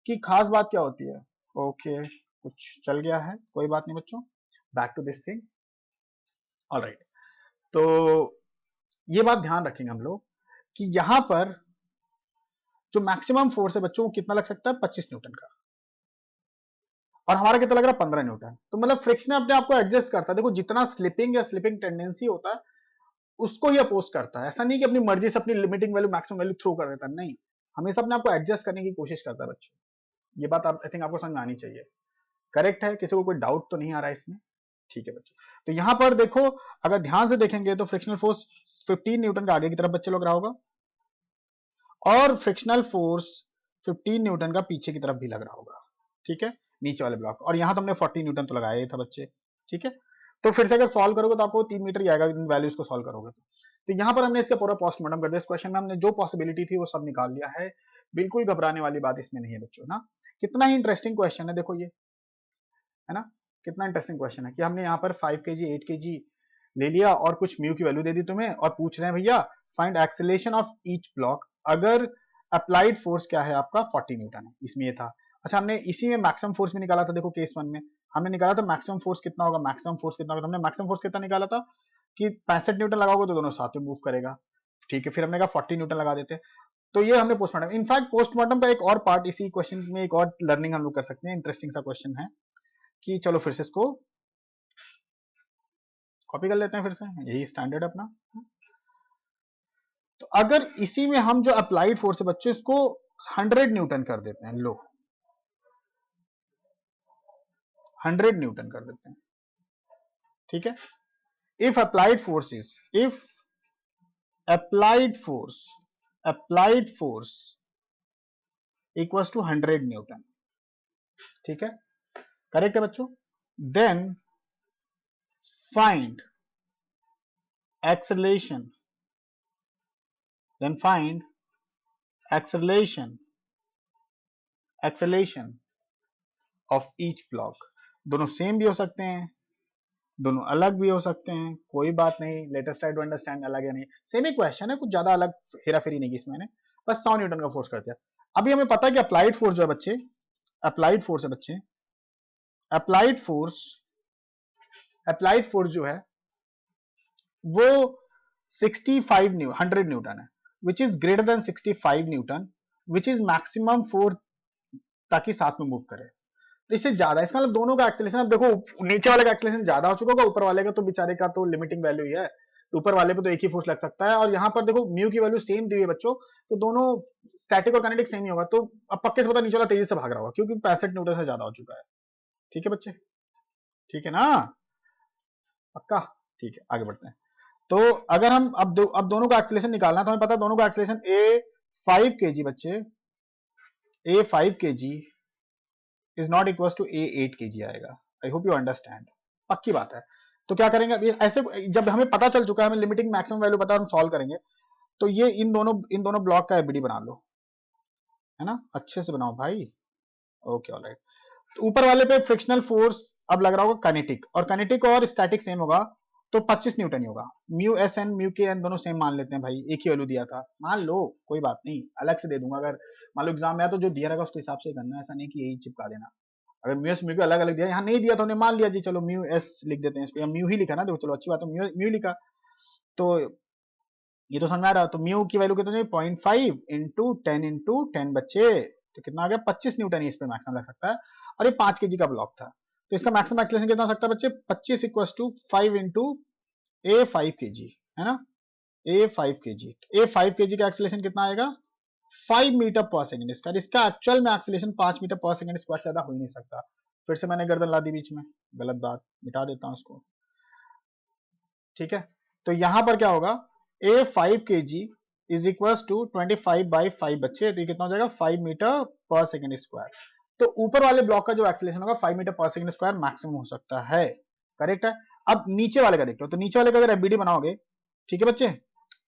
की खास बात क्या होती है, ओके कुछ चल गया है, कोई बात नहीं बच्चों, back to this thing, alright. तो ये बात ध्यान रखेंगे हम लोग, कि यहां पर जो मैक्सिमम फोर्स है बच्चों, कितना लग सकता है 25 न्यूटन का, और हमारा कितना लग रहा है 15 न्यूटन, तो मतलब फ्रिक्शन अपने आप को एडजस्ट करता है, देखो जितना स्लिपिंग या स्लिपिंग टेंडेंसी होता है उसको ही अपोज करता है, ऐसा नहीं कि अपनी मर्जी से अपनी limiting value maximum value throw कर देता है, नहीं, हमेशा अपने आप को एडजस्ट करने की कोशिश करता है बच्चों, ये बात आप आई थिंक आपको समझ में आनी चाहिए, करेक्ट है, किसी को कोई डाउट तो नहीं आ रहा है इसमें, ठीक है बच्चों। तो यहां पर देखो, अगर ध्यान से देखेंगे तो फ्रिक्शनल फोर्स 15 न्यूटन का आगे की तरफ बच्चे लग रहा होगा और फ्रिक्शनल फोर्स 15 न्यूटन का पीछे की तरफ भी लग रहा होगा, ठीक है, नीचे वाले ब्लॉक। और यहां तो हमने 40 न्यूटन तो लगाया ही था बच्चे, ठीक है। तो फिर से अगर सॉल्व करोगे तो आपको 3 मीटर ही आएगा इन वैल्यूज को सॉल्व करोगे तो यहाँ पर हमने इसका पूरा पोस्टमार्टम कर दिया। इस क्वेश्चन में हमने जो पॉसिबिलिटी थी वो सब निकाल लिया है, बिल्कुल घबराने वाली बात इसमें नहीं है बच्चों ना। कितना ही इंटरेस्टिंग क्वेश्चन है देखो ये, है ना, कितना इंटरेस्टिंग क्वेश्चन है कि हमने यहाँ पर 5 kg 8 kg ले लिया और कुछ म्यू की वैल्यू दे दी तुम्हें और पूछ रहे हैं भैया find acceleration of each block अगर अप्लाइड फोर्स क्या है आपका 40 न्यूटन है, इसमें ये था। अच्छा हमने इसी में मैक्सिमम फोर्स भी निकाला था, देखो केस 1 में हमने निकाला था मैक्सिमम फोर्स कितना होगा, मैक्सिमम फोर्स कितना होगा, हमने मैक्सिमम फोर्स कितना निकाला था कि 65 न्यूटन लगाओगे तो दोनों साथ में मूव करेगा, ठीक है। फिर हमने कहा 40 न्यूटन लगा देते, तो ये हमने पोस्टमार्टम। इनफैक्ट पोस्टमार्टम का एक और पार्ट इसी क्वेश्चन में एक और लर्निंग हम लोग कर सकते हैं, इंटरेस्टिंग सा क्वेश्चन है कि चलो फिर से इसको कॉपी कर लेते हैं फिर से, यही स्टैंडर्ड अपना। तो अगर इसी में हम जो अप्लाइड फोर्स है बच्चों इसको 100 न्यूटन कर देते हैं, लो 100 न्यूटन कर देते हैं, ठीक है। If applied force is, if applied force, applied force equals to 100 newton, ठीक है, करेक्ट है बच्चों। Then find acceleration, then find acceleration, acceleration of each block। दोनों सेम भी हो सकते हैं, दोनों अलग भी हो सकते हैं, कोई बात नहीं, लेटेस्ट ट्राई टू अंडरस्टैंड, अलग है नहीं, सेम ही क्वेश्चन है, कुछ ज्यादा अलग हेरा फेरी नहीं की इसमें, बस 100 न्यूटन का फोर्स कर दिया। अभी हमें पता है कि अप्लाइड फोर्स जो है बच्चे, अप्लाइड फोर्स है बच्चे, अप्लाइड फोर्स, अप्लाइड फोर्स जो है वो 65 100 न्यूटन है, which is greater than 65 Newton, which is maximum force ताकि साथ में मूव करे। तो इससे ज्यादा, इसका मतलब दोनों का एक्सेलेरेशन, अब देखो नीचे वाले का एक्सेलेरेशन ज्यादा हो चुका होगा, ऊपर वाले का तो बेचारे का तो लिमिटिंग वैल्यू ही है, तो ऊपर वाले पे तो एक ही फोर्स लग सकता है। और यहाँ पर देखो म्यू की वैल्यू सेम दी है बच्चों, तो दोनों स्टैटिक और काइनेटिक सेम ही होगा, तो अब पक्के से पता नीचे वाला तेजी से भाग रहा होगा क्योंकि 65 न्यूटन से ज्यादा हो चुका है, ठीक है बच्चे, ठीक है ना, पक्का, ठीक है। आगे बढ़ते हैं। तो अगर हम अब दोनों का एक्सेलेरेशन निकालना है तो हमें पता है दोनों का एक्सेलेरेशन A5 kg बच्चे, A5 kg is not equal to A8 kg आएगा। आई होप यू अंडरस्टैंड, पक्की बात है। तो क्या करेंगे अभी, ऐसे जब हमें पता चल चुका है, हमें लिमिटिंग मैक्सिमम वैल्यू पता है, हम सॉल्व करेंगे। तो ये इन दोनों ब्लॉक का एबीडी बना लो, है ना, अच्छे से बनाओ भाई, ओके ऑलराइट। तो ऊपर वाले पे फ्रिक्शनल फोर्स अब लग रहा होगा काइनेटिक, और काइनेटिक और स्टैटिक सेम होगा तो 25 न्यूटन ही होगा। म्यू एस एन म्यू के एन दोनों सेम मान लेते हैं भाई, एक ही वैल्यू दिया था, मान लो कोई बात नहीं, अलग से दे दूंगा अगर मान लो एग्जाम में आया तो जो दिया रहेगा उसके हिसाब से करना है, ऐसा नहीं कि यही चिपका देना। अगर म्यू एस म्यू के अलग अलग दिया, यहाँ नहीं दिया तो हमने मान लिया जी चलो म्यू एस लिख देते हैं इसको, या म्यू ही लिखा ना, देखो चलो अच्छी बात है, म्यू म्यू लिखा तो ये तो समझ में आ रहा है। तो म्यू की वैल्यू कितनी, 0.5 इंटू 10 इंटू 10 बच्चे, तो कितना आ गया 25 न्यूटन ही इस पे मैक्सिमम लग सकता है, और ये 5 केजी का ब्लॉक था, तो इसका मैक्सिमम एक्सेलरेशन कितना हो सकता है बच्चे, 25 equal to 5 into A5 kg, है ना, A5 kg, A5 kg का एक्सेलरेशन कितना आएगा 5 मीटर पर सेकंड स्क्वायर, इसका एक्चुअल में एक्सेलरेशन 5 मीटर पर सेकंड स्क्वायर से ज्यादा हो ही नहीं सकता। फिर से मैंने गर्दन ला दी बीच में, गलत बात, मिटा देता हूं इसको, ठीक है। तो यहां पर क्या होगा, A5 kg is equal to 25/5 बच्चे, तो ये कितना हो जाएगा 5 मीटर पर सेकंड स्क्वायर। तो ऊपर वाले ब्लॉक का जो एक्सेलरेशन होगा 5 मीटर पर सेकंड स्क्वायर मैक्सिमम हो सकता है, करेक्ट है। अब नीचे वाले का देखते हो, तो नीचे वाले का अगर एबीडी बनाओगे, ठीक है बच्चे,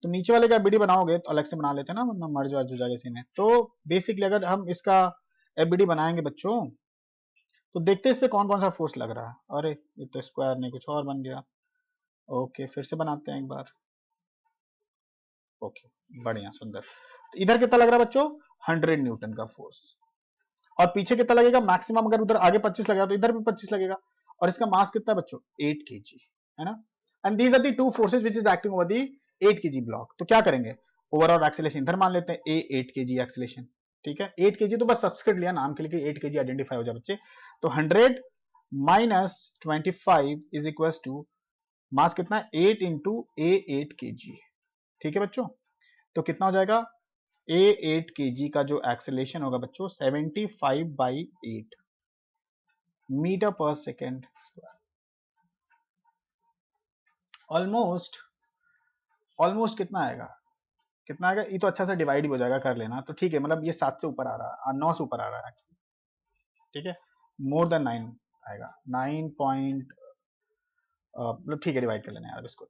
तो नीचे वाले का एबीडी बनाओगे तो अलग से बना लेते हैं ना, वरना मर्ज वर्ज हो जाएगा इसी में। तो बेसिकली अगर हम इसका एबीडी बनाएंगे बच्चों, तो देखते हैं इस पे कौन कौन सा फोर्स लग रहा है। अरे ये तो स्क्वायर नहीं कुछ और बन गया, ओके फिर से बनाते हैं एक बार, ओके बढ़िया सुंदर। तो इधर कितना लग रहा है बच्चों 100 न्यूटन का फोर्स, और पीछे कितना लगेगा मैक्सिमम, अगर उधर आगे 25 लगेगा तो इधर भी 25 लगेगा, और इसका मास कितना है बच्चों 8 kg, है ना। And these are the two forces which is acting over the 8 kg block. तो क्या करेंगे, ओवरऑल एक्सेलरेशन इधर मान लेते हैं A 8 kg एक्सेलरेशन, ठीक है, 8 kg तो बस सब्सक्रिप्ट लिया नाम के लिए 8 kg आइडेंटिफाई हो जाए बच्चे। तो 100 माइनस 25 इज इक्वल टू मास कितना है 8 इंटू A8 kg, ठीक है बच्चों। तो कितना हो जाएगा A8 kg का जो एक्सेलरेशन होगा बच्चों 75/8 metre per second square, almost almost कितना आएगा, कितना आएगा, ये तो अच्छा सा डिवाइड भी हो जाएगा, कर लेना तो ठीक है, मतलब ये 7 से ऊपर आ रहा है, 9 से ऊपर आ रहा है, ठीक है, मोर देन 9 आएगा, 9 पॉइंट, मतलब ठीक है, डिवाइड कर लेना यार इसको,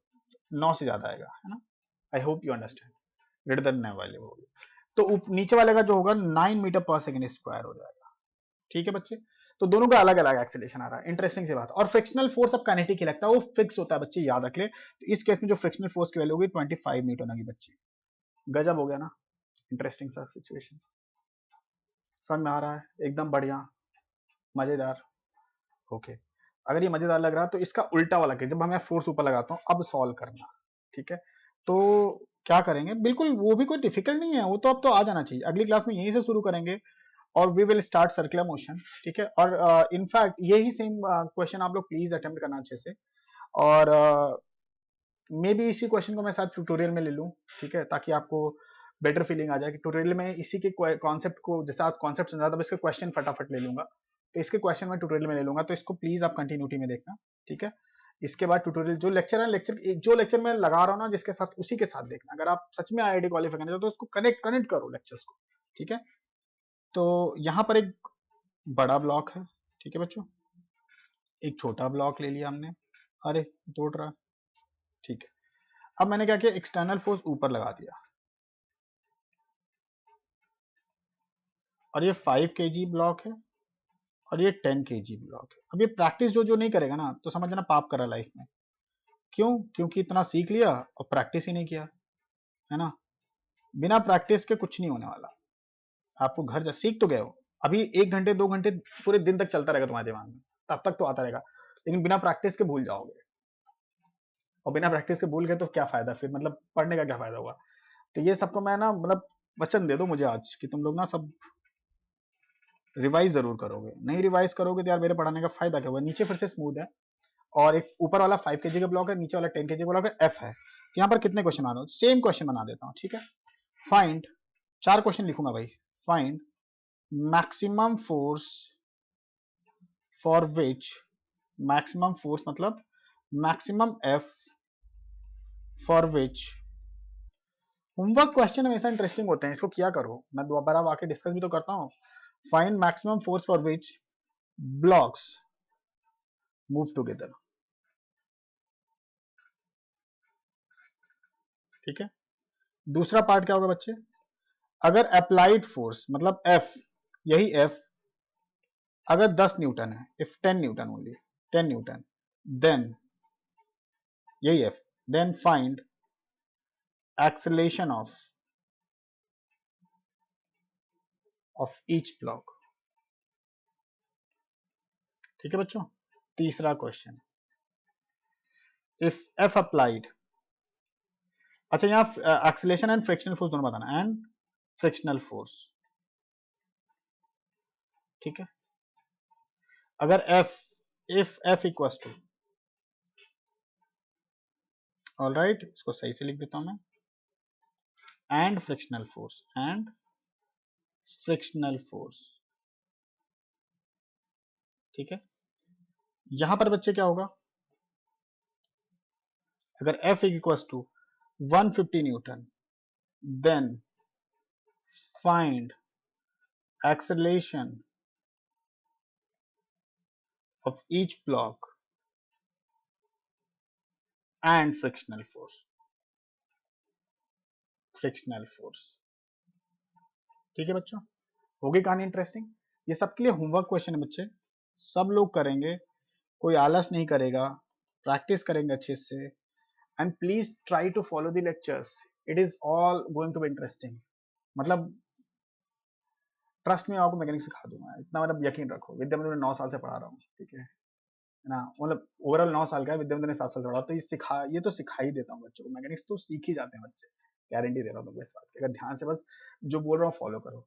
9 से ज्यादा आएगा, है ना। आई hope you understand, greater than 9 वाले होगी, तो नीचे वाले का जो होगा 9 मीटर पर सेकेंड स्क्वायर हो जाएगा, ठीक है बच्चे। तो दोनों का अलग अलग एक्सेलेरेशन आ रहा है, इंटरेस्टिंग सी बात। और फ्रिक्शनल फोर्स अब काइनेटिक ही लगता है, वो फिक्स होता है बच्चे, याद रख ले। तो इस केस में जो फ्रिक्शनल फोर्स की वैल्यू होगी 25 न्यूटन होगी बच्चे, गजब हो गया ना, इंटरेस्टिंग सा सिचुएशन, समझ में आ रहा है, एकदम बढ़िया, मजेदार, ओके। अगर ये मजेदार लग रहा है तो इसका उल्टा वाला केस, जब मैं फोर्स ऊपर लगाता हूँ, अब सॉल्व करना, ठीक है। तो क्या करेंगे, बिल्कुल वो भी कोई डिफिकल्ट नहीं है, वो तो अब तो आ जाना चाहिए, अगली क्लास में यहीं से शुरू करेंगे और we will start circular motion, ठीक है। और इनफैक्ट यही सेम क्वेश्चन आप लोग प्लीज अटेम्प्ट करना अच्छे से, और मे बी इसी क्वेश्चन को मैं साथ ट्यूटोरियल में ले लूँ, ठीक है, ताकि आपको बेटर फीलिंग आ जाए कि ट्यूटोरियल में इसी के कॉन्सेप्ट को, जैसे आप कॉन्सेप्ट समझा था, इसके क्वेश्चन फटाफट ले लूंगा, तो इसके क्वेश्चन मैं ट्यूटोरियल में ले लूंगा, तो इसको प्लीज आप कंटिन्यूटी में देखना, ठीक है। इसके बाद ट्यूटोरियल जो लेक्चर है, जो लेक्चर मैं लगा रहा हूँ ना जिसके साथ, उसी के साथ देखना, अगर आप सच में आईआईटी क्वालिफाई करना चाहते हो तो उसको कनेक्ट करो लेक्चर्स को, ठीक है। तो यहाँ पर एक बड़ा ब्लॉक है, ठीक है बच्चों, एक छोटा ब्लॉक ले लिया हमने, अरे तोड़ रहा, ठीक है। अब मैंने क्या किया, एक्सटर्नल फोर्स ऊपर लगा दिया, और ये 5 kg ब्लॉक है, और ये 10 kg ब्लॉक है। अब ये प्रैक्टिस जो जो नहीं करेगा ना, तो समझना पाप करा लाइफ में, क्यों, क्योंकि इतना सीख लिया और प्रैक्टिस ही नहीं किया, है ना। बिना प्रैक्टिस के कुछ नहीं होने वाला, आपको घर जा सीख तो गए हो, अभी 1 घंटे 2 घंटे पूरे दिन तक चलता रहेगा तुम्हारे दिमाग में, तब तक तो आता रहेगा, लेकिन बिना प्रैक्टिस के भूल जाओगे, और बिना प्रैक्टिस के भूल गए तो क्या फायदा फिर, मतलब पढ़ने का क्या फायदा हुआ। तो ये सबको मैं ना, मतलब वचन दे दो मुझे आज कि तुम लोग ना सब रिवाइज जरूर करोगे, नहीं रिवाइज करोगे तो यार मेरे पढ़ाने का फायदा क्या हुआ। नीचे फिर से स्मूथ है, और एक ऊपर वाला 5 kg का ब्लॉक है, नीचे वाला 10 kg का ब्लॉक है, एफ है। तो यहाँ पर कितने क्वेश्चन बना दो, सेम क्वेश्चन बना देता हूँ, ठीक है। फाइंड, 4 क्वेश्चन लिखूंगा भाई, find maximum force for which, maximum force मतलब maximum f for which, homework question हमेशा इंटरेस्टिंग होते हैं, इसको किया करो, मैं दोबारा आके डिस्कस भी तो करता हूँ। Find maximum force for which blocks move together, ठीक है। दूसरा पार्ट क्या होगा बच्चे, अगर अप्लाइड फोर्स मतलब एफ, यही एफ अगर 10 न्यूटन है, if 10 newton only, 10 newton, then यही f, then find acceleration of each block, ठीक है बच्चों। तीसरा क्वेश्चन, इफ एफ अप्लाइड, अच्छा यहाँ एक्सेलेरेशन एंड फ्रिक्शनल फोर्स दोनों बताना, एंड फ्रिक्शनल फोर्स, ठीक है। अगर F, if F equals to, alright इसको सही से लिख देता हूं मैं, and frictional force, and frictional force, ठीक है। यहां पर बच्चे क्या होगा, अगर F equals to 150 newton, then find acceleration of each block and frictional force, frictional force, ठीक है बच्चों। होगी कहानी इंटरेस्टिंग, ये सबके लिए होमवर्क क्वेश्चन है बच्चे, सब लोग करेंगे, कोई आलस नहीं करेगा, प्रैक्टिस करेंगे अच्छे से, and please try to follow the lectures, it is all going to be interesting, मतलब ट्रस्ट में आपको मैकेनिक्स सिखा दूंगा, इतना मतलब यकीन रखो, विद्या मंदिर में 9 साल से पढ़ा रहा हूँ, ठीक है ना, मतलब ओवरऑल 9 साल का है, विद्या मंदिर में 7 साल से पढ़ा, तो ये तो सिखा ही देता हूँ बच्चों को, मैकेनिक्स तो सीख ही जाते हैं बच्चे, गारंटी दे रहा हूँ तुमको इस बात की, अगर ध्यान से बस जो बोल रहा हूँ फॉलो करो।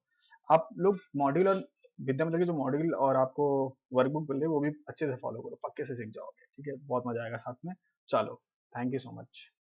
आप लोग मॉड्यूल और विद्या मंदिर के जो मॉड्यूल और आपको वर्कबुक मिल रही है वो भी अच्छे से फॉलो करो, पक्के से सीख जाओगे, ठीक है, बहुत मजा आएगा साथ में। चलो, थैंक यू सो मच।